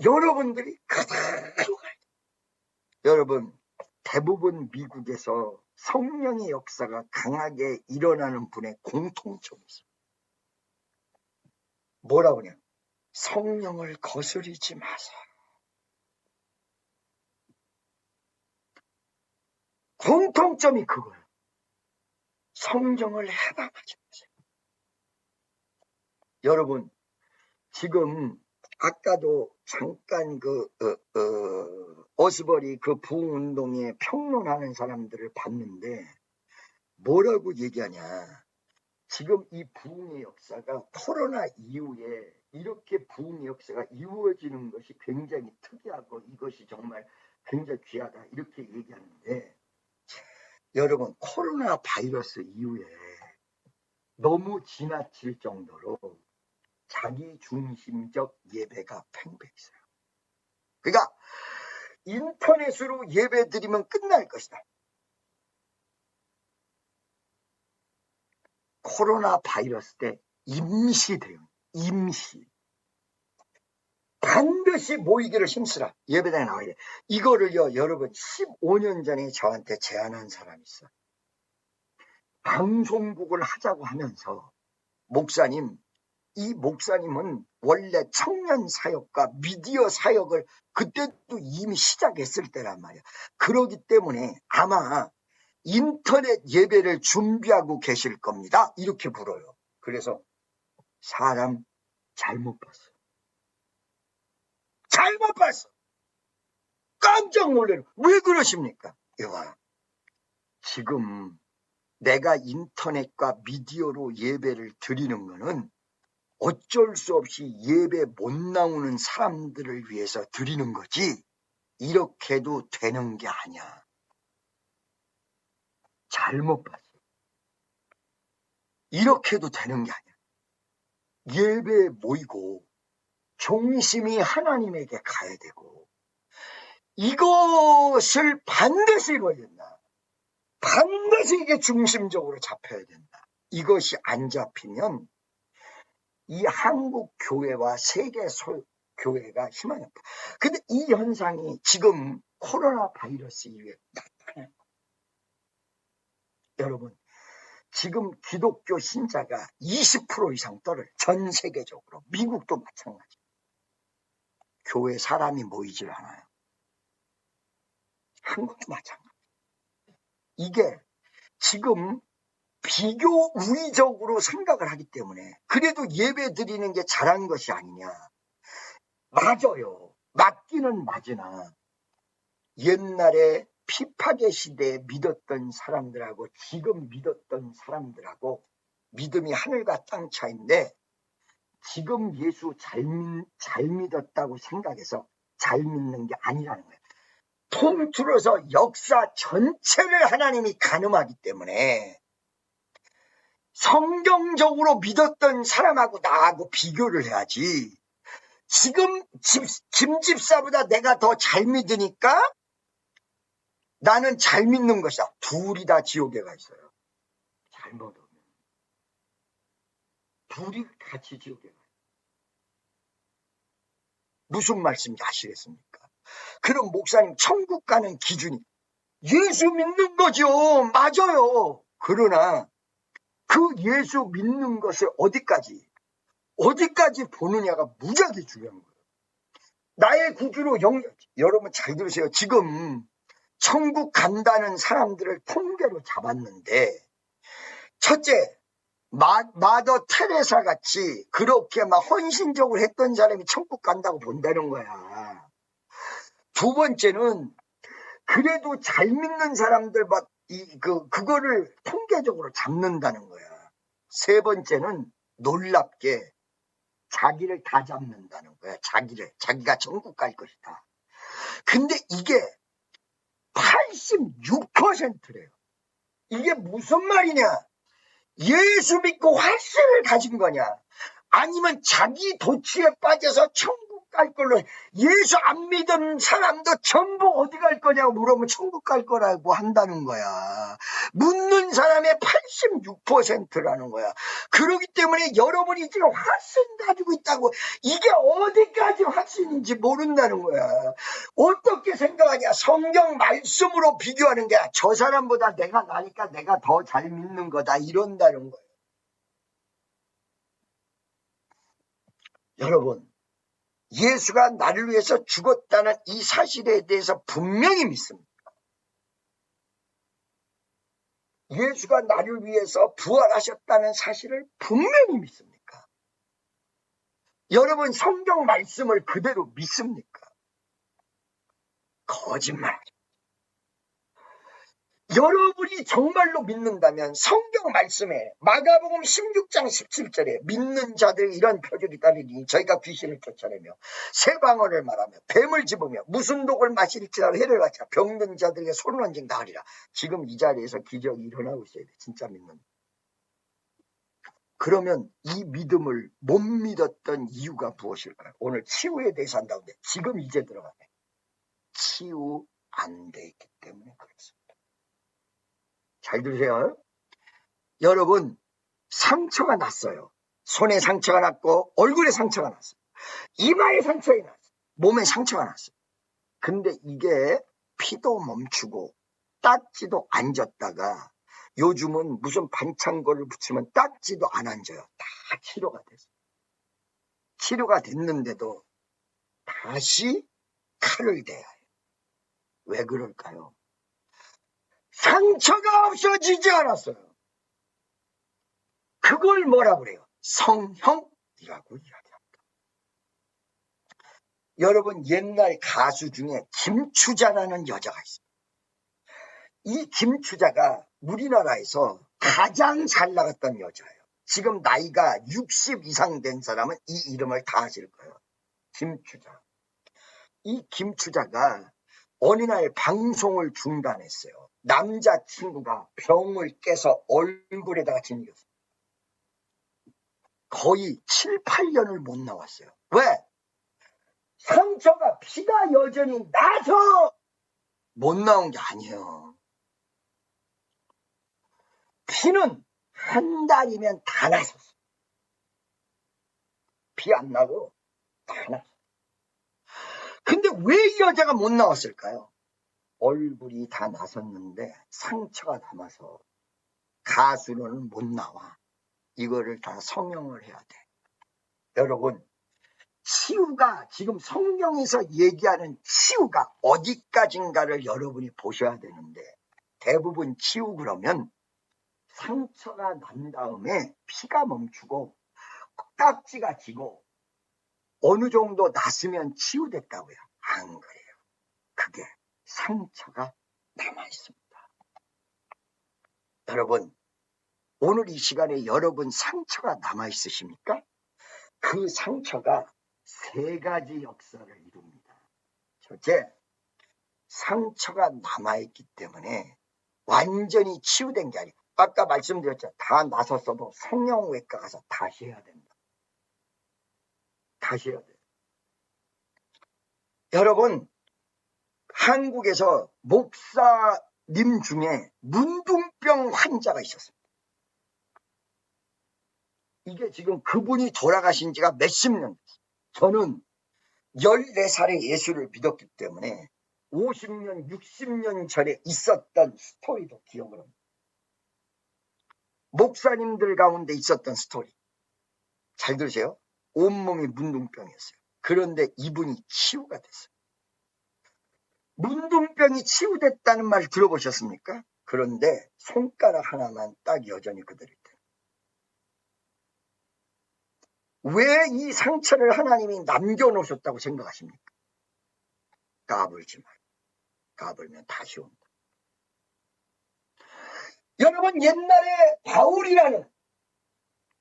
여러분들이 그대로 가야 돼. 여러분, 대부분 미국에서 성령의 역사가 강하게 일어나는 분의 공통점이 있어요. 뭐라고 하냐? 성령을 거스르지 마세요. 공통점이 그거예요. 성령을 해방하지 마세요. 여러분, 지금 아까도 잠깐 어스버리 그 부흥운동에 평론하는 사람들을 봤는데 뭐라고 얘기하냐. 지금 이 부흥의 역사가 코로나 이후에 이렇게 부흥의 역사가 이루어지는 것이 굉장히 특이하고 이것이 정말 굉장히 귀하다 이렇게 얘기하는데, 여러분, 코로나 바이러스 이후에 너무 지나칠 정도로 자기 중심적 예배가 팽배했어요. 그러니까 인터넷으로 예배 드리면 끝날 것이다. 코로나 바이러스 때 임시 대응, 임시. 반드시 모이기를 힘쓰라. 예배당에 나와야 돼. 이거를요, 여러분, 15년 전에 저한테 제안한 사람이 있어. 방송국을 하자고 하면서, 목사님, 이 목사님은 원래 청년 사역과 미디어 사역을 그때도 이미 시작했을 때란 말이야. 그러기 때문에 아마 인터넷 예배를 준비하고 계실 겁니다. 이렇게 불어요. 그래서 사람 잘못 봤어. 잘못 봤어. 깜짝 놀래요. 왜 그러십니까? 이봐, 지금 내가 인터넷과 미디어로 예배를 드리는 거는 어쩔 수 없이 예배 못 나오는 사람들을 위해서 드리는 거지 이렇게도 되는 게 아니야. 잘못 봤어. 이렇게도 되는 게 아니야. 예배에 모이고 중심이 하나님에게 가야 되고 이것을 반드시 이루어야 된다. 반드시 이게 중심적으로 잡혀야 된다. 이것이 안 잡히면 이 한국 교회와 세계 교회가 희망이 없다. 근데 이 현상이 지금 코로나 바이러스 이후에 나타나요. 여러분, 지금 기독교 신자가 20% 이상 떨어요. 전 세계적으로. 미국도 마찬가지. 교회 사람이 모이질 않아요. 한국도 마찬가지. 이게 지금 비교 우위적으로 생각을 하기 때문에 그래도 예배 드리는 게 잘한 것이 아니냐. 맞아요. 맞기는 맞으나 옛날에 피파계 시대에 믿었던 사람들하고 지금 믿었던 사람들하고 믿음이 하늘과 땅 차이인데 지금 예수 잘 믿었다고 생각해서 잘 믿는 게 아니라는 거예요. 통틀어서 역사 전체를 하나님이 가늠하기 때문에 성경적으로 믿었던 사람하고 나하고 비교를 해야지. 지금 김 집사보다 내가 더 잘 믿으니까 나는 잘 믿는 것이다. 둘이 다 지옥에 가 있어요. 잘못 오면. 둘이 같이 지옥에 가요. 무슨 말씀인지 아시겠습니까? 그럼 목사님, 천국 가는 기준이 예수 믿는 거죠. 맞아요. 그러나 그 예수 믿는 것을 어디까지 보느냐가 무지하게 중요한 거예요. 나의 구주로 여러분 잘 들으세요. 지금 천국 간다는 사람들을 통계로 잡았는데, 첫째, 마더 테레사 같이 그렇게 막 헌신적으로 했던 사람이 천국 간다고 본다는 거야. 두 번째는 그래도 잘 믿는 사람들 그거를 통계적으로 잡는다는 거야. 세 번째는 놀랍게 자기를 다 잡는다는 거야. 자기가 천국 갈 것이다. 근데 이게 86%래요. 이게 무슨 말이냐? 예수 믿고 확신을 가진 거냐? 아니면 자기 도취에 빠져서 천국 갈 걸로, 예수 안 믿은 사람도 전부 어디 갈 거냐고 물으면 천국 갈 거라고 한다는 거야. 묻는 사람의 86%라는 거야. 그렇기 때문에 여러분이 지금 확신 가지고 있다고, 이게 어디까지 확신인지 모른다는 거야. 어떻게 생각하냐? 성경 말씀으로 비교하는 게 저 사람보다 내가 나니까 내가 더 잘 믿는 거다, 이런다는 거야. 여러분, 예수가 나를 위해서 죽었다는 이 사실에 대해서 분명히 믿습니다. 예수가 나를 위해서 부활하셨다는 사실을 분명히 믿습니까? 여러분, 성경 말씀을 그대로 믿습니까? 거짓말하죠. 여러분이 정말로 믿는다면 성경 말씀에 마가복음 16장 17절에 믿는 자들 이런 표적이 따르니 저희가 귀신을 쫓아내며 새 방언을 말하며 뱀을 집으며 무슨 독을 마실지라도 해를 받자 병든 자들에게 손을 얹은 다 하리라. 지금 이 자리에서 기적이 일어나고 있어야 돼. 진짜 믿는. 그러면 이 믿음을 못 믿었던 이유가 무엇일까요? 오늘 치유에 대해서 한다는데 지금 이제 들어가네. 치유 안 돼 있기 때문에 그렇습니다. 잘 들으세요. 여러분, 상처가 났어요. 손에 상처가 났고 얼굴에 상처가 났어요. 이마에 상처가 났어요. 몸에 상처가 났어요. 근데 이게 피도 멈추고 딱지도 안 졌다가 요즘은 무슨 반창고를 붙이면 딱지도 안 앉아요. 다 치료가 됐어요. 치료가 됐는데도 다시 칼을 대야 해요. 왜 그럴까요? 상처가 없어지지 않았어요. 그걸 뭐라 그래요? 성형이라고 이야기합니다. 여러분, 옛날 가수 중에 김추자라는 여자가 있어요. 이 김추자가 우리나라에서 가장 잘 나갔던 여자예요. 지금 나이가 60 이상 된 사람은 이 이름을 다 아실 거예요. 김추자. 이 김추자가 어느 날 방송을 중단했어요. 남자친구가 병을 깨서 얼굴에다가 짓겼어요. 거의 7, 8년을 못 나왔어요. 왜? 상처가 피가 여전히 나서 못 나온 게 아니에요. 피는 한 달이면 다 났었어요. 피 안 나고 다 났어요. 근데 왜 이 여자가 못 나왔을까요? 얼굴이 다 나섰는데 상처가 남아서 가수는 못 나와. 이거를 다 성형을 해야 돼. 여러분, 치유가 지금 성경에서 얘기하는 치유가 어디까지인가를 여러분이 보셔야 되는데 대부분 치유 그러면 상처가 난 다음에 피가 멈추고 딱지가 지고 어느 정도 났으면 치유됐다고요. 안 그래요. 그게 상처가 남아있습니다. 여러분, 오늘 이 시간에 여러분 상처가 남아있으십니까? 그 상처가 세 가지 역사를 이룹니다. 첫째, 상처가 남아있기 때문에 완전히 치유된 게 아니고 아까 말씀드렸죠. 다 나섰어도 성형외과 가서 다시 해야 된다. 다시 해야 돼요. 여러분, 한국에서 목사님 중에 문둥병 환자가 있었습니다. 이게 지금 그분이 돌아가신 지가 몇십 년 됐어요. 저는 14살에 예수를 믿었기 때문에 50년, 60년 전에 있었던 스토리도 기억을 합니다. 목사님들 가운데 있었던 스토리. 잘 들으세요. 온몸이 문둥병이었어요. 그런데 이분이 치유가 됐어요. 문둥병이 치유됐다는 말 들어보셨습니까? 그런데 손가락 하나만 딱 여전히 그대로 있대요. 왜 이 상처를 하나님이 남겨놓으셨다고 생각하십니까? 까불지 말고. 까불면 다시 온다. 여러분, 옛날에 바울이라는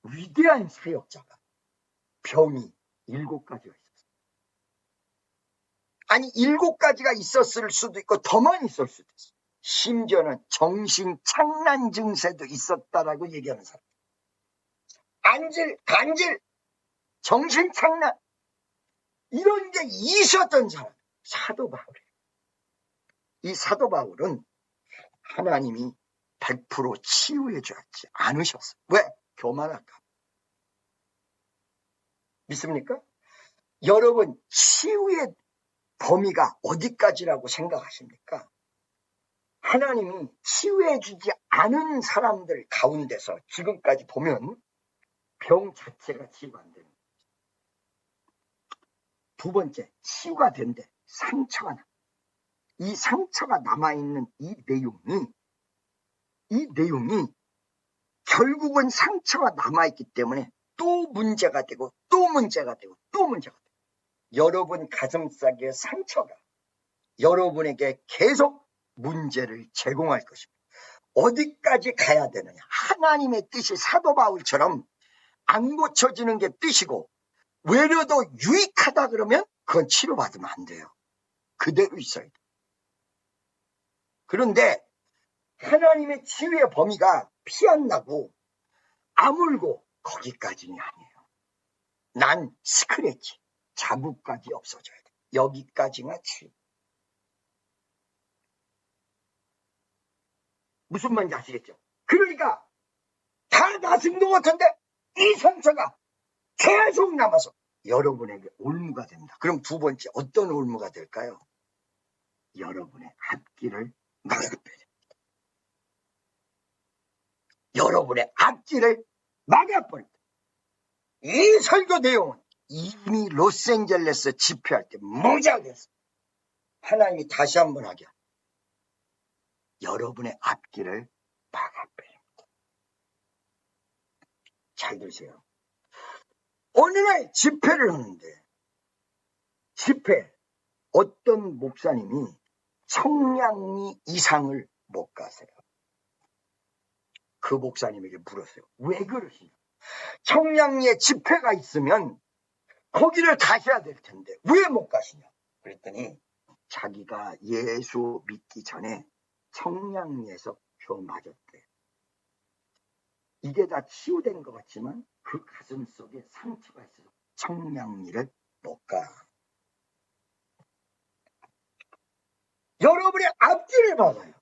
위대한 사역자가 병이 7가지가 있었어요. 아니 7가지가 있었을 수도 있고 더만 있을 수도 있어요. 심지어는 정신착란 증세도 있었다라고 얘기하는 사람. 간질, 정신착란 이런 게 있었던 사람. 사도 바울이에요. 이 사도 바울은 하나님이 100% 치유해 주지 않으셨어요. 왜? 교만할까? 믿습니까? 여러분 치유의 범위가 어디까지라고 생각하십니까? 하나님이 치유해 주지 않은 사람들 가운데서 지금까지 보면 병 자체가 치유가 안 되는 거예요. 두 번째, 치유가 된대. 상처가 나. 이 상처가 남아있는 이 내용이 결국은 상처가 남아있기 때문에 또 문제가 되고 또 문제가 되고 또 문제가 되고 여러분 가슴속의 상처가 여러분에게 계속 문제를 제공할 것입니다. 어디까지 가야 되느냐? 하나님의 뜻이 사도 바울처럼 안 고쳐지는 게 뜻이고 외려도 유익하다 그러면 그건 치료받으면 안 돼요. 그대로 있어야 돼요. 그런데 하나님의 치유의 범위가 피 안 나고 아물고 거기까지는 아니에요. 난 스크래치, 자국까지 없어져야 돼. 여기까지가 치유. 무슨 말인지 아시겠죠? 그러니까 다 나은 것 같은데 이 상처가 계속 남아서 여러분에게 올무가 됩니다. 그럼 두 번째 어떤 올무가 될까요? 여러분의 앞길을 막아버립니다. 여러분의 앞길을 막아버립니다. 이 설교 내용은 이미 로스앤젤레스 집회할 때 무지하겠어요. 하나님이 다시 한번 하게 합니다. 여러분의 앞길을 막아버립니다. 잘 들으세요. 어느 날 집회를 하는데 어떤 목사님이 청량리 이상을 못 가세요. 그 목사님에게 물었어요. 왜 그러시냐? 청량리에 집회가 있으면 거기를 가셔야 될 텐데 왜 못 가시냐? 그랬더니 자기가 예수 믿기 전에 청량리에서 표 맞았대요. 이게 다 치유된 것 같지만 그 가슴 속에 상처가 있어서 청량리를 못 가. 여러분의 앞길을 막아요.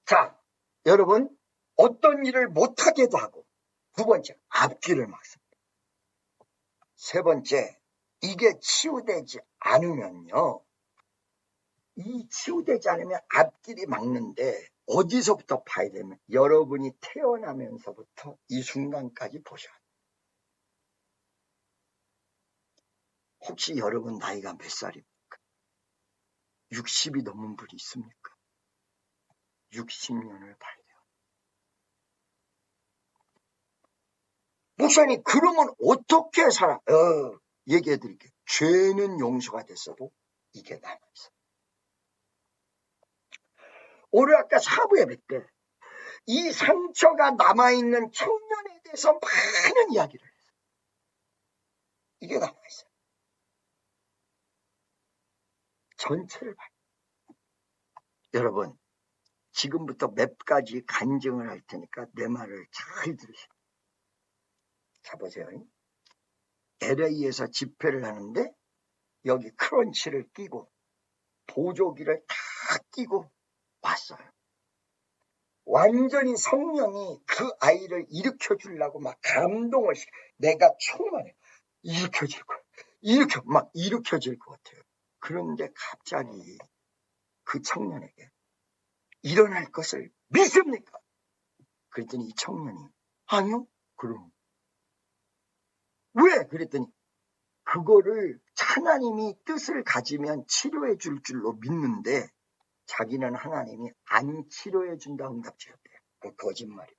자, 여러분 어떤 일을 못하게도 하고 두 번째 앞길을 막습니다. 세 번째 이게 치유되지 않으면요. 이 치유되지 않으면 앞길이 막는데 어디서부터 봐야 되면 여러분이 태어나면서부터 이 순간까지 보셔야 돼요. 혹시 여러분 나이가 몇 살입니까? 60이 넘은 분이 있습니까? 60년을 봐야 돼요. 목사님 그러면 어떻게 살아? 얘기해 드릴게요. 죄는 용서가 됐어도 이게 남아있어요. 오늘 아까 사부 예배 때 이 상처가 남아있는 청년에 대해서 많은 이야기를 했어요. 이게 남아있어요. 전체를 봐요. 여러분 지금부터 몇 가지 간증을 할 테니까 내 말을 잘 들으세요. 자 보세요. LA에서 집회를 하는데 여기 크런치를 끼고 보조기를 다 끼고 왔어요. 완전히 성령이 그 아이를 일으켜 주려고 막 감동을 내가 충만해. 일으켜질 거야. 일으켜질 것 같아요. 그런데 갑자기 그 청년에게 일어날 것을 믿습니까? 그랬더니 이 청년이 아니요. 그럼 왜? 그랬더니 그거를 하나님이 뜻을 가지면 치료해 줄 줄로 믿는데 자기는 하나님이 안 치료해 준다 응답지었대요. 그 거짓말이에요.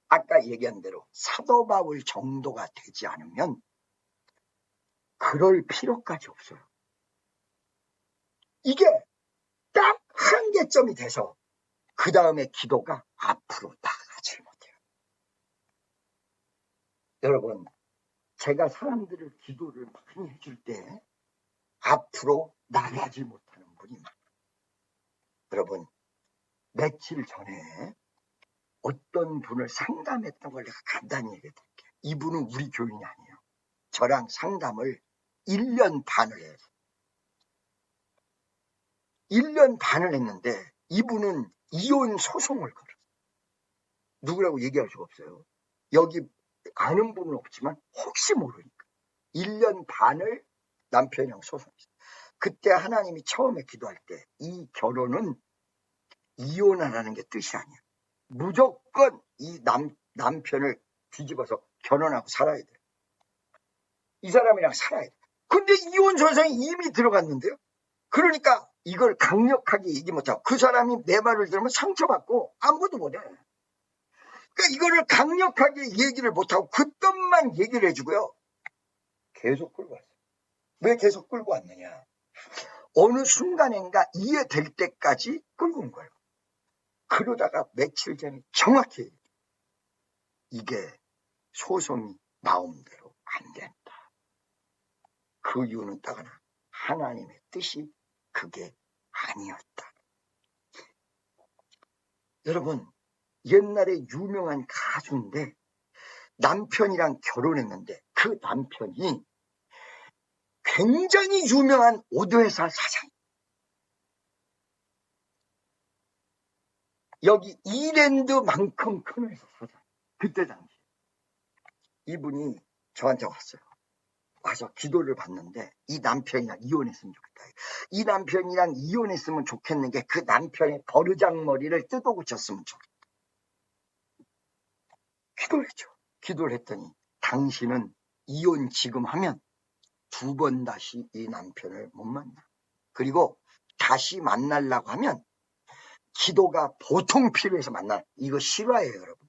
아까 얘기한 대로 사도 바울 정도가 되지 않으면 그럴 필요까지 없어요. 이게 딱 한계점이 돼서 그 다음에 기도가 앞으로 나가질 못해요. 여러분, 제가 사람들을 기도를 많이 해줄 때 앞으로 나가지 못하는 분이 많아요. 여러분, 며칠 전에 어떤 분을 상담했던 걸 내가 간단히 얘기해 드릴게요. 이분은 우리 교인이 아니에요. 저랑 상담을 1년 반을 해요. 1년 반을 했는데 이분은 이혼 소송을 걸었어요. 누구라고 얘기할 수가 없어요. 여기 아는 분은 없지만 혹시 모르니까 1년 반을 남편이랑 소송했어요. 그때 하나님이 처음에 기도할 때 이 결혼은 이혼하라는 게 뜻이 아니야. 무조건 이 남편을 뒤집어서 결혼하고 살아야 돼. 이 사람이랑 살아야 돼. 근데 이혼 소송이 이미 들어갔는데요. 그러니까 이걸 강력하게 얘기 못하고 그 사람이 내 말을 들으면 상처받고 아무것도 못해. 그러니까 이거를 강력하게 얘기를 못하고 그 뜻만 얘기를 해주고요. 계속 끌고 왔어요. 왜 계속 끌고 왔느냐. 어느 순간인가 이해될 때까지 끌고 온 거예요. 그러다가 며칠 전에 정확히 이게 소송이 마음대로 안 된다. 그 이유는 딱 하나. 하나님의 뜻이 그게 아니었다. 여러분, 옛날에 유명한 가수인데 남편이랑 결혼했는데 그 남편이 굉장히 유명한 오도회사 사장. 여기 이랜드만큼 큰 회사 사장. 그때 당시 이분이 저한테 왔어요. 와서 기도를 받는데 이 남편이랑 이혼했으면 좋겠다. 이 남편이랑 이혼했으면 좋겠는 게 그 남편의 버르장머리를 뜯어고쳤으면 좋겠다. 기도를 했죠. 기도를 했더니 당신은 이혼 지금 하면 2번 다시 이 남편을 못 만나. 그리고 다시 만나려고 하면 기도가 보통 필요해서 만나. 이거 실화예요, 여러분.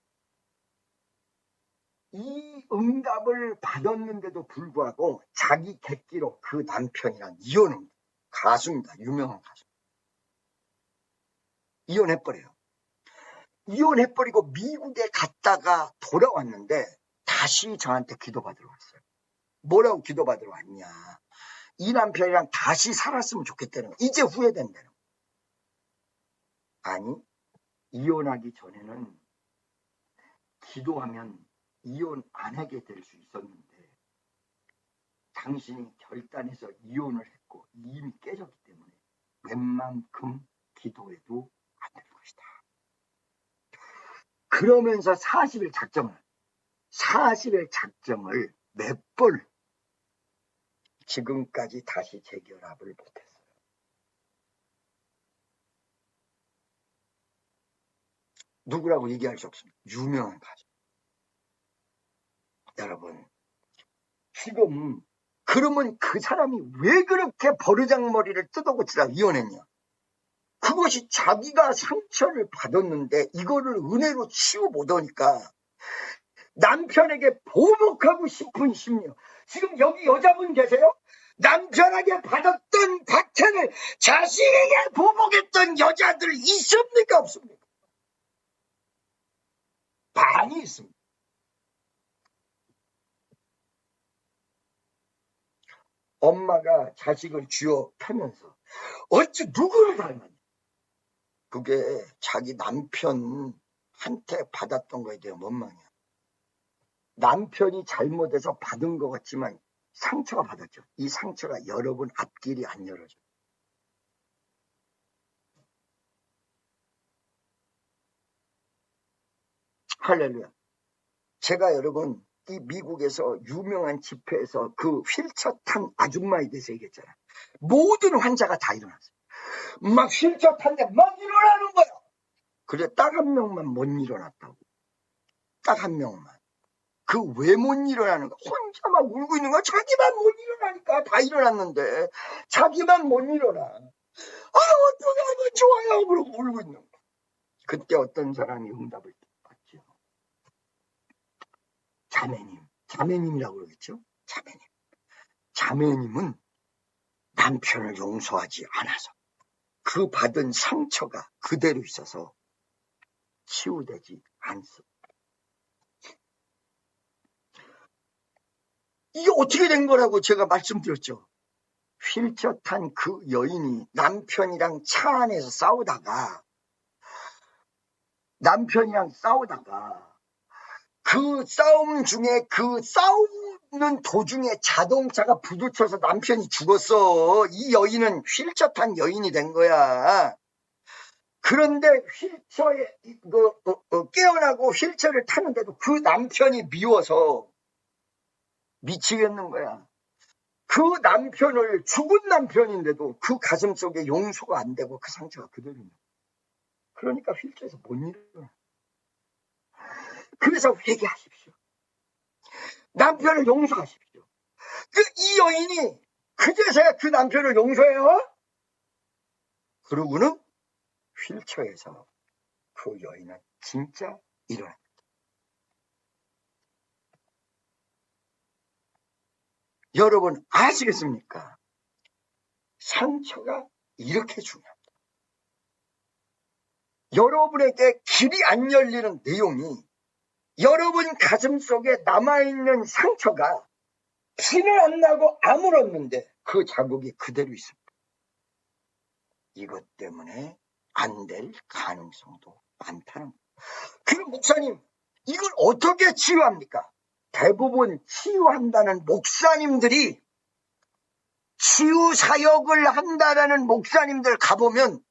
이 응답을 받았는데도 불구하고 자기 객기로 그 남편이랑 이혼합니다. 가수입니다. 유명한 가수. 이혼해버려요. 이혼해버리고 미국에 갔다가 돌아왔는데 다시 저한테 기도받으러 왔어요. 뭐라고 기도받으러 왔냐. 이 남편이랑 다시 살았으면 좋겠다는 거. 이제 후회된다는 거. 아니, 이혼하기 전에는 기도하면 이혼 안 하게 될 수 있었는데 당신이 결단해서 이혼을 했고 이미 깨졌기 때문에 웬만큼 기도해도 안 될 것이다. 그러면서 40일 작정을 몇 번 지금까지 다시 재결합을 못했어요. 누구라고 얘기할 수 없습니다. 유명한 가수. 여러분, 지금 그러면 그 사람이 왜 그렇게 버르장머리를 뜯어고치다 이혼했냐? 그것이 자기가 상처를 받았는데 이거를 은혜로 치유 못하니까 남편에게 보복하고 싶은 심리요. 지금 여기 여자분 계세요? 남편에게 받았던 박해를 자신에게 보복했던 여자들 있습니까? 없습니까? 많이 있습니다. 엄마가 자식을 쥐어 패면서 어찌 누구를 닮았냐? 그게 자기 남편한테 받았던 거에 대한 원망이야. 남편이 잘못해서 받은 것 같지만 상처가 받았죠. 이 상처가 여러분 앞길이 안 열어져. 할렐루야. 제가 여러분 이 미국에서 유명한 집회에서 그 휠체어 탄 아줌마에 대해서 얘기했잖아요. 모든 환자가 다 일어났어요. 막 휠체어 탄데 막 일어나는 거야. 그래 딱 한 명만 못 일어났다고. 딱 한 명만. 그 왜 못 일어나는 거야? 혼자 막 울고 있는 거야. 자기만 못 일어나니까 다 일어났는데 자기만 못 일어나. 어떻게 하면 좋아요? 그러고 울고 있는 거야. 그때 어떤 사람이 응답을 받죠. 자매님이라고 그러겠죠? 자매님은 남편을 용서하지 않아서 그 받은 상처가 그대로 있어서 치유되지 않습니다. 이게 어떻게 된 거라고 제가 말씀드렸죠. 휠체어 탄 그 여인이 남편이랑 차 안에서 싸우다가 그 싸움 중에 그 싸우는 도중에 자동차가 부딪혀서 남편이 죽었어. 이 여인은 휠체어 탄 여인이 된 거야. 그런데 휠체어에 깨어나고 휠체어를 타는데도 그 남편이 미워서 미치겠는 거야. 그 남편을, 죽은 남편인데도 그 가슴 속에 용서가 안 되고 그 상처가 그대로 있는 거야. 그러니까 휠체어에서 못 일어나. 그래서 회개하십시오. 남편을 용서하십시오. 이 여인이 그제서야 그 남편을 용서해요. 그러고는 휠체어에서 그 여인은 진짜 일어납니다. 여러분 아시겠습니까? 상처가 이렇게 중요합니다. 여러분에게 길이 안 열리는 내용이 여러분 가슴 속에 남아있는 상처가 피는 안 나고 아물었는데 그 자국이 그대로 있습니다. 이것 때문에 안 될 가능성도 많다는 거예요. 그럼 목사님, 이걸 어떻게 치유합니까? 대부분 치유한다는 목사님들이, 치유 사역을 한다라는 목사님들 가보면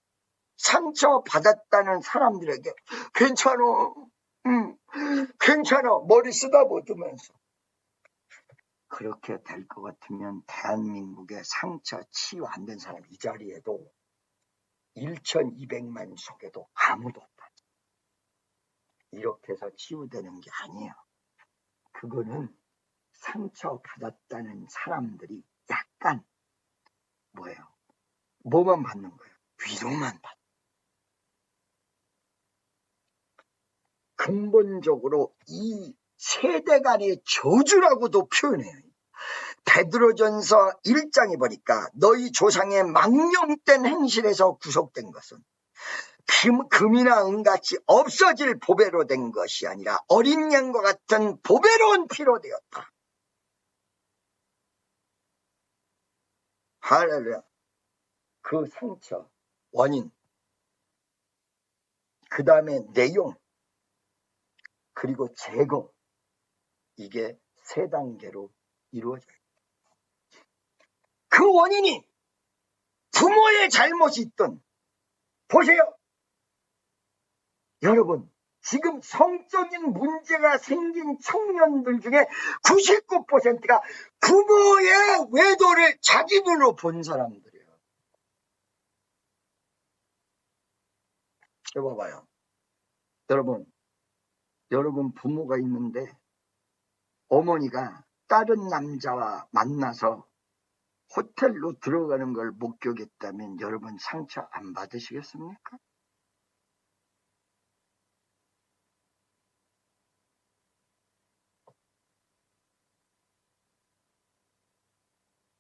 상처 받았다는 사람들에게 괜찮아 머리 쓰다보면서 그렇게 될 것 같으면 대한민국의 상처 치유 안 된 사람 이 자리에도 1200만 속에도 아무도 없다. 이렇게 해서 치유되는 게 아니에요. 그거는 상처 받았다는 사람들이 약간 뭐만 받는 거예요? 위로만 받는. 근본적으로 이 세대 간의 저주라고도 표현해요. 베드로전서 1장에 보니까 너희 조상의 망령된 행실에서 구속된 것은 금이나 은같이 없어질 보배로 된 것이 아니라 어린 양과 같은 보배로운 피로 되었다. 할렐루야. 그 상처, 원인, 그 다음에 내용, 그리고 제거, 이게 세 단계로 이루어져요. 그 원인이 부모의 잘못이 있든, 보세요. 여러분, 지금 성적인 문제가 생긴 청년들 중에 99%가 부모의 외도를 자기 눈으로 본 사람들이에요. 해봐봐요. 여러분 부모가 있는데 어머니가 다른 남자와 만나서 호텔로 들어가는 걸 목격했다면 여러분 상처 안 받으시겠습니까?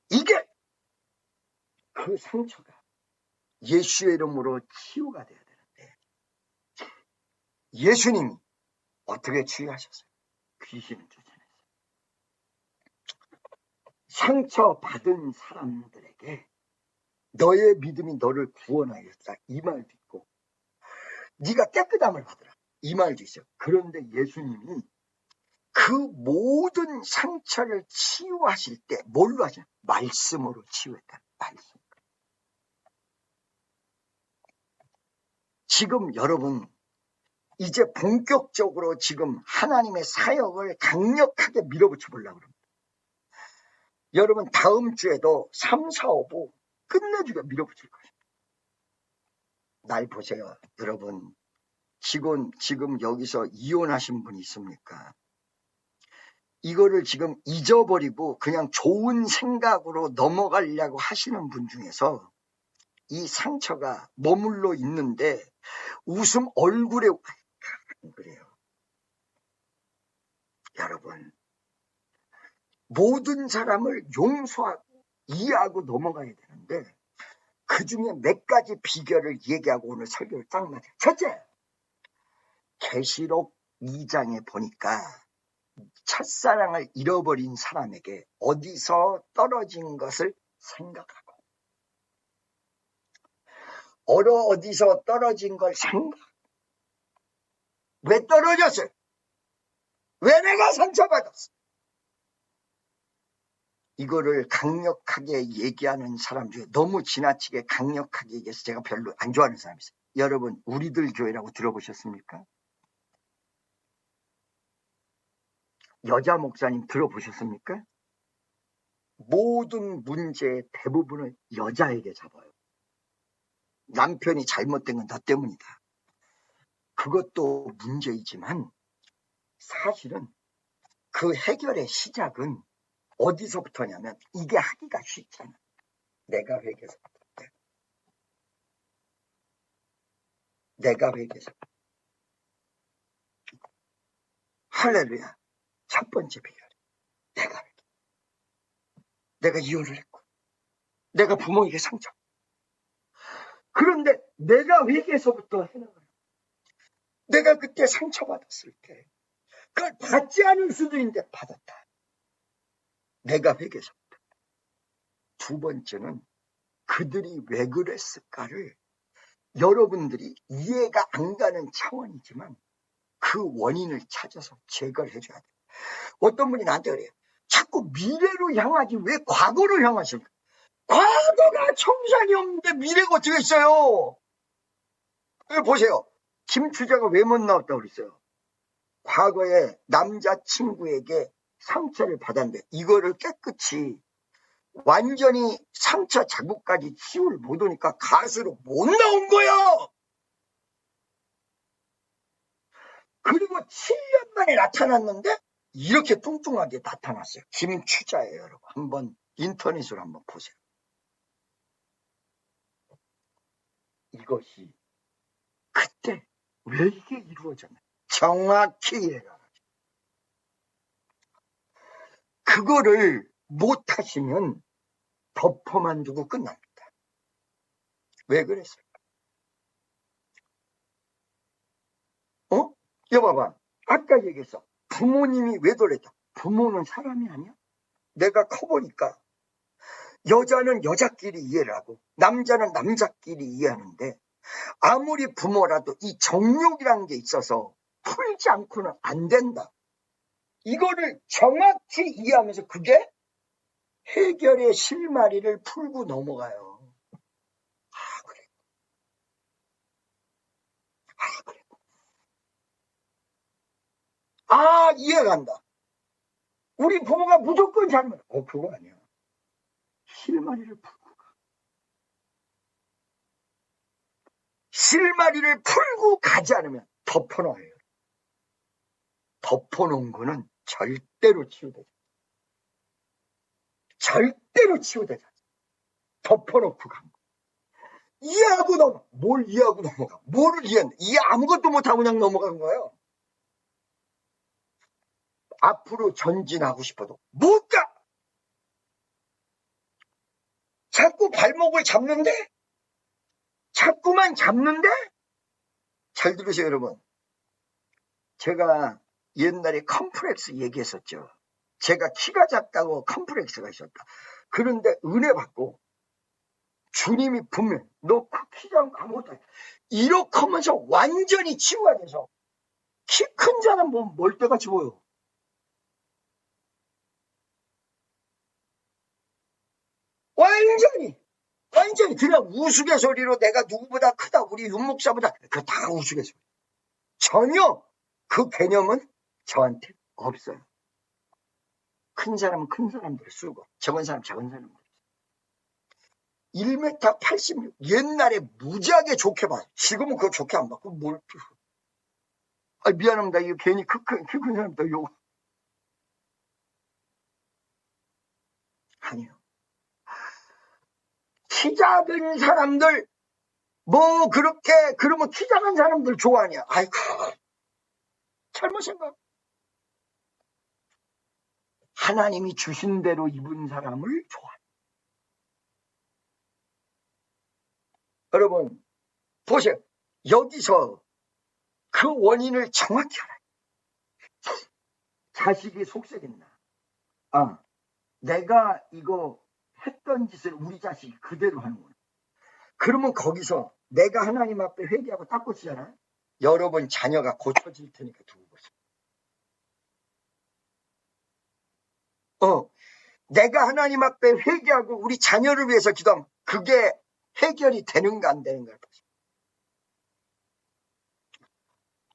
이게 그 상처가 예수의 이름으로 치유가 돼야 되는데 예수님이 어떻게 치유하셨어요? 귀신을 쫓아냈어요. 상처받은 사람들에게 너의 믿음이 너를 구원하였다 이 말도 있고 네가 깨끗함을 받으라 이 말도 있어요. 그런데 예수님이 그 모든 상처를 치유하실 때 뭘로 하시냐? 말씀으로 치유했다. 말씀. 지금 여러분 이제 본격적으로 지금 하나님의 사역을 강력하게 밀어붙여 보려고 합니다. 여러분 다음 주에도 3, 4, 5부 끝내주게 밀어붙일 것입니다. 날 보세요. 여러분 지금 여기서 이혼하신 분이 있습니까? 이거를 지금 잊어버리고 그냥 좋은 생각으로 넘어가려고 하시는 분 중에서 이 상처가 머물러 있는데 웃음 얼굴에 그래요. 여러분 모든 사람을 용서하고 이해하고 넘어가야 되는데 그 중에 몇 가지 비결을 얘기하고 오늘 설교를 딱 맞아요. 첫째, 계시록 2장에 보니까 첫사랑을 잃어버린 사람에게 어디서 떨어진 것을 생각하고 어디서 떨어진 걸 생각하고 왜 떨어졌어요? 왜 내가 상처받았어? 이거를 강력하게 얘기하는 사람 중에 너무 지나치게 강력하게 얘기해서 제가 별로 안 좋아하는 사람이 있어요. 여러분 우리들 교회라고 들어보셨습니까? 여자 목사님 들어보셨습니까? 모든 문제의 대부분을 여자에게 잡아요. 남편이 잘못된 건 너 때문이다. 그것도 문제이지만 사실은 그 해결의 시작은 어디서부터냐면 이게 하기가 쉽잖아. 내가 회개서부터. 내가 회개서. 할렐루야. 첫 번째 비결. 내가 회개. 내가 이혼을 했고 내가 부모에게 상처. 그런데 내가 회개서부터 해나가요. 내가 그때 상처받았을 때 그걸 받지 않을 수도 있는데 받았다. 내가 회개서부터. 두 번째는 그들이 왜 그랬을까를 여러분들이 이해가 안 가는 차원이지만 그 원인을 찾아서 제거를 해줘야 돼요. 어떤 분이 나한테 그래요. 자꾸 미래로 향하지 왜 과거로 향하실까? 과거가 청산이 없는데 미래가 어떻게 있어요? 보세요. 김추자가 왜 못 나왔다고 그랬어요? 과거에 남자친구에게 상처를 받았는데 이거를 깨끗이 완전히 상처 자국까지 치유를 못하니까 가수로 못 나온 거예요. 그리고 7년 만에 나타났는데 이렇게 뚱뚱하게 나타났어요. 김추자예요. 여러분 한번 인터넷으로 한번 보세요. 이것이 그때 왜 이게 이루어졌나 정확히 이해가 가죠. 그거를 못하시면 덮어만 두고 끝납니다. 왜 그랬을까? 여봐봐. 아까 얘기했어. 부모님이 왜 그랬다. 부모는 사람이 아니야? 내가 커보니까 여자는 여자끼리 이해를 하고 남자는 남자끼리 이해하는데 아무리 부모라도 이 정욕이라는 게 있어서 풀지 않고는 안 된다. 이거를 정확히 이해하면서 그게 해결의 실마리를 풀고 넘어가요. 그래. 그래. 이해가 간다. 우리 부모가 무조건 잘못. 그거 아니야. 실마리를 풀고 가. 실마리를 풀고 가지 않으면 덮어놓아요. 덮어놓은 거는 절대로 치유되지. 절대로 치유되지. 덮어놓고 간 거. 이해하고 넘어가. 뭘 이해하고 넘어가. 뭐를 이해했는데. 이해 아무것도 못하고 그냥 넘어간 거예요. 앞으로 전진하고 싶어도 못 가. 자꾸 발목을 잡는데? 자꾸만 잡는데? 잘 들으세요, 여러분. 제가 옛날에 컴플렉스 얘기했었죠. 제가 키가 작다고 컴플렉스가 있었다. 그런데 은혜 받고 주님이 분명 너 키 작은 아무것도 아니야. 이렇게 하면서 완전히 치유가 돼서 키 큰 자는 뭐 멀때같이 보여. 완전히 그냥 우스갯소리로 내가 누구보다 크다. 우리 윤목사보다 그거 다 우스갯소리. 전혀 그 개념은 저한테 없어요. 큰 사람은 큰 사람들 쓰고 적은 사람 적은 사람들. 1m 86 옛날에 무지하게 좋게 봐. 지금은 그거 좋게 안 받고 뭘 미안합니다. 이거 괜히 키 큰 사람들 욕. 아니요. 키 작은 사람들 뭐 그렇게 그러면 키 작은 사람들 좋아하냐. 아이고 잘못 생각. 하나님이 주신 대로 입은 사람을 좋아해. 여러분 보세요. 여기서 그 원인을 정확히 알아요. 자식이 속색했나? 내가 이거 했던 짓을 우리 자식이 그대로 하는구나. 그러면 거기서 내가 하나님 앞에 회개하고 딱 고치잖아요. 여러분 자녀가 고쳐질 테니까 두고 보세요. 내가 하나님 앞에 회개하고 우리 자녀를 위해서 기도하면 그게 해결이 되는가 안 되는가.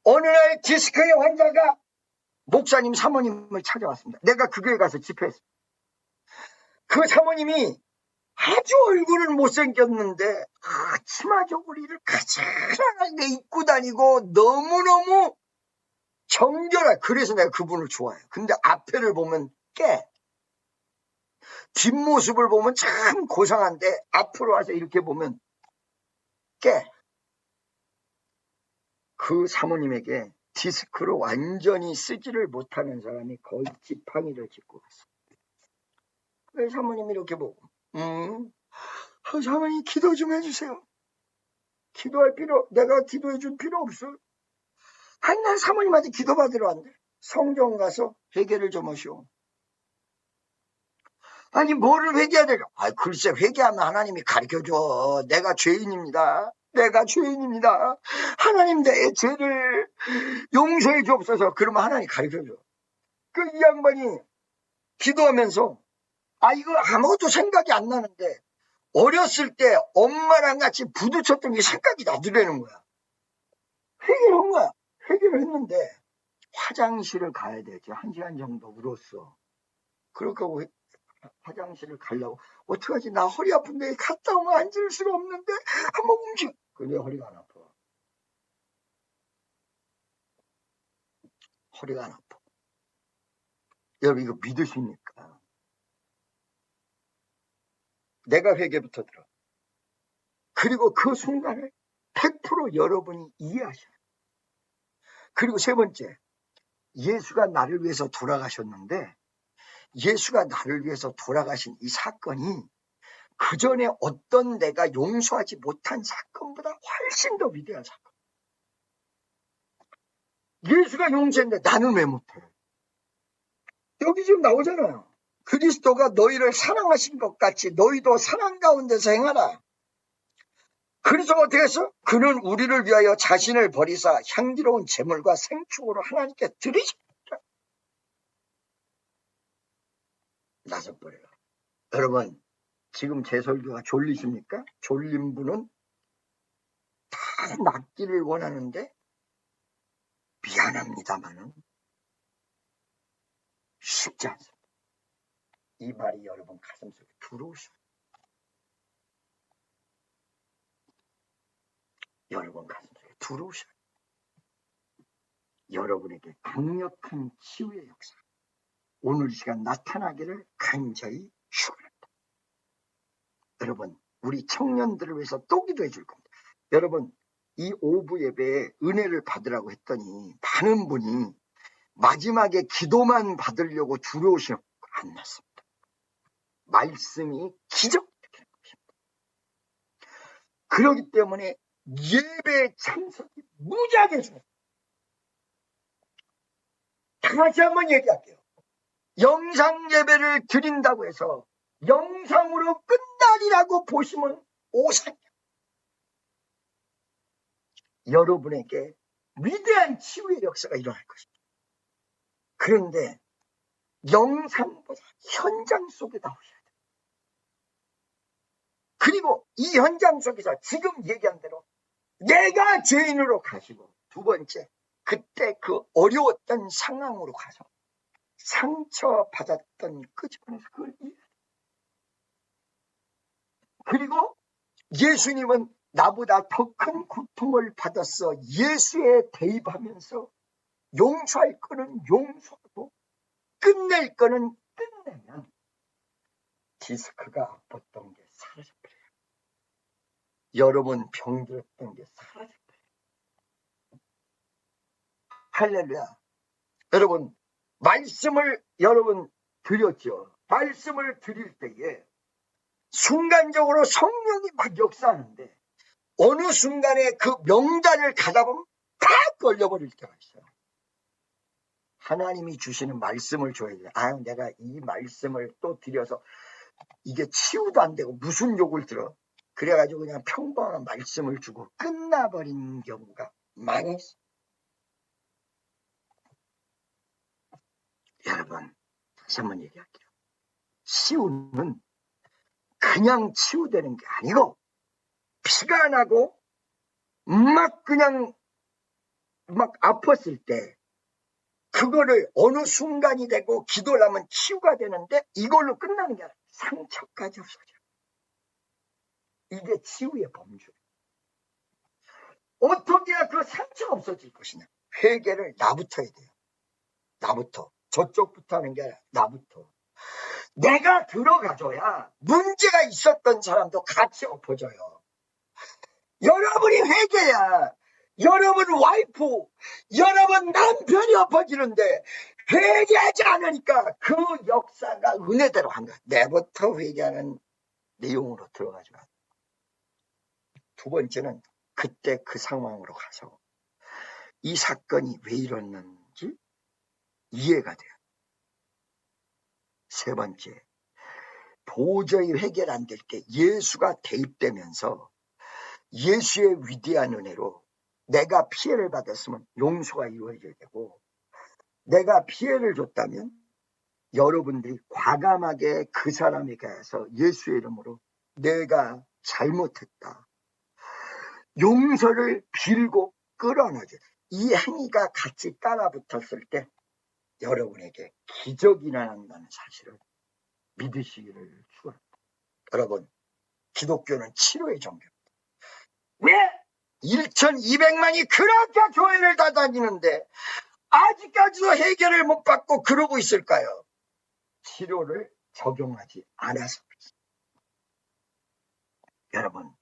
어느 날 디스크의 환자가 목사님 사모님을 찾아왔습니다. 내가 그 교회 가서 집회했습니다. 그 사모님이 아주 얼굴은 못생겼는데 치마 저고리를 가지런하게 입고 다니고 너무너무 정결해. 그래서 내가 그분을 좋아해요. 근데 앞에를 보면 뒷모습을 보면 참 고상한데 앞으로 와서 이렇게 보면 그 사모님에게 디스크로 완전히 쓰지를 못하는 사람이 거의 지팡이를 짚고 갔어. 그 사모님이 이렇게 보고 사모님 기도 좀 해주세요. 내가 기도해 줄 필요 없어. 아니 난 사모님한테 기도받으러 왔는데 성경 가서 회개를 좀 하시오. 아니 뭐를 회개해야 될까? 글쎄 회개하면 하나님이 가르쳐줘. 내가 죄인입니다. 하나님 내 죄를 용서해 주옵소서. 그러면 하나님 가르쳐줘. 이 양반이 기도하면서 이거 아무것도 생각이 안 나는데 어렸을 때 엄마랑 같이 부딪혔던 게 생각이 나더라는 거야. 회개를 한 거야. 회개를 했는데 화장실을 가야 되지. 1시간 정도 울었어. 그러고 화장실을 가려고 어떡하지? 나 허리 아픈데 갔다 오면 앉을 수가 없는데 한번 움직여. 근데 허리가 안 아파. 허리가 안 아파. 여러분 이거 믿으십니까? 내가 회개부터 들어. 그리고 그 순간을 100% 여러분이 이해하셔요. 그리고 세 번째, 예수가 나를 위해서 돌아가셨는데 예수가 나를 위해서 돌아가신 이 사건이 그 전에 어떤 내가 용서하지 못한 사건보다 훨씬 더 위대한 사건. 예수가 용서했는데 나는 왜 못해? 여기 지금 나오잖아요. 그리스도가 너희를 사랑하신 것 같이 너희도 사랑 가운데서 행하라. 그래서 어떻게 했어? 그는 우리를 위하여 자신을 버리사 향기로운 제물과 생축으로 하나님께 드리셨다. 나서버려요. 여러분 지금 제 설교가 졸리십니까? 졸린 분은 다 낫기를 원하는데 미안합니다만은 쉽지 않습니다. 이 말이 여러분 가슴속에 들어오셔요. 여러분 가슴속에 들어오셔요. 여러분에게 강력한 치유의 역사 오늘 시간 나타나기를 간절히 축원합니다. 여러분 우리 청년들을 위해서 또 기도해 줄 겁니다. 여러분 이 오후 예배에 은혜를 받으라고 했더니 많은 분이 마지막에 기도만 받으려고 들어오시면 안 났습니다. 말씀이 기적적인 것입니다. 그렇기 때문에 예배 참석이 무지하게 중요해요. 다시 한번 얘기할게요. 영상 예배를 드린다고 해서 영상으로 끝나리라고 보시면 오산이에요. 여러분에게 위대한 치유의 역사가 일어날 것입니다. 그런데 영상보다 현장 속에 나오셔야 돼요. 그리고 이 현장 속에서 지금 얘기한 대로 내가 죄인으로 가시고 두 번째 그때 그 어려웠던 상황으로 가서 상처받았던 끄집어내서 그걸 이해해요. 그리고 예수님은 나보다 더 큰 고통을 받았어. 예수에 대입하면서 용서할 거는 용서하고 끝낼 거는 끝내면 디스크가 아팠던 게 사라져버려요. 여러분 병들었던 게 사라져버려요. 할렐루야. 여러분 말씀을 여러분 드렸죠. 말씀을 드릴 때에 순간적으로 성령이 막 역사하는데 어느 순간에 그 명단을 가다 보면 다 걸려버릴 때가 있어요. 하나님이 주시는 말씀을 줘야 돼. 아유, 내가 이 말씀을 또 드려서 이게 치유도 안 되고 무슨 욕을 들어. 그래가지고 그냥 평범한 말씀을 주고 끝나버린 경우가 많이 있어. 여러분, 다시 한번 얘기할게요. 치유는 그냥 치유되는 게 아니고 피가 나고 막 그냥 막 아팠을 때 그거를 어느 순간이 되고 기도를 하면 치유가 되는데 이걸로 끝나는 게 아니라 상처까지 없어져. 이게 치유의 범주. 어떻게 해야 그 상처가 없어질 것이냐. 회개를 나부터 해야 돼요. 나부터. 저쪽부터 하는 게 아니라 나부터. 내가 들어가줘야 문제가 있었던 사람도 같이 엎어져요. 여러분이 회개야. 여러분 와이프, 여러분 남편이 엎어지는데 회개하지 않으니까 그 역사가 은혜대로 한 거야. 내부터 회개하는 내용으로 들어가지고. 두 번째는 그때 그 상황으로 가서 이 사건이 왜 일어났는지 이해가 돼요. 세 번째, 도저히 해결 안 될 때 예수가 대입되면서 예수의 위대한 은혜로 내가 피해를 받았으면 용서가 이루어져야 되고, 내가 피해를 줬다면 여러분들이 과감하게 그 사람에게 가서 예수의 이름으로 내가 잘못했다, 용서를 빌고 끌어내줘야 돼. 이 행위가 같이 따라붙었을 때 여러분에게 기적이 일어난다는 사실을 믿으시기를 축원합니다. 여러분, 기독교는 치료의 종교입니다. 왜 1,200만이 그렇게 교회를 다 다니는데 아직까지도 해결을 못 받고 그러고 있을까요? 치료를 적용하지 않아서 그렇습니다. 여러분,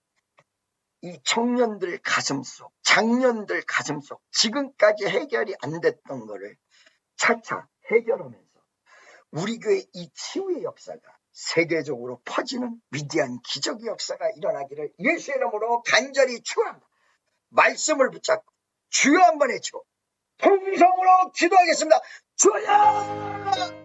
이 청년들 가슴속, 장년들 가슴속 지금까지 해결이 안 됐던 거를 차차 해결하면서 우리 교회 이 치유의 역사가 세계적으로 퍼지는 위대한 기적의 역사가 일어나기를 예수의 이름으로 간절히 축원합니다. 말씀을 붙잡고 주여 한번 해치고 통성으로 기도하겠습니다. 주여!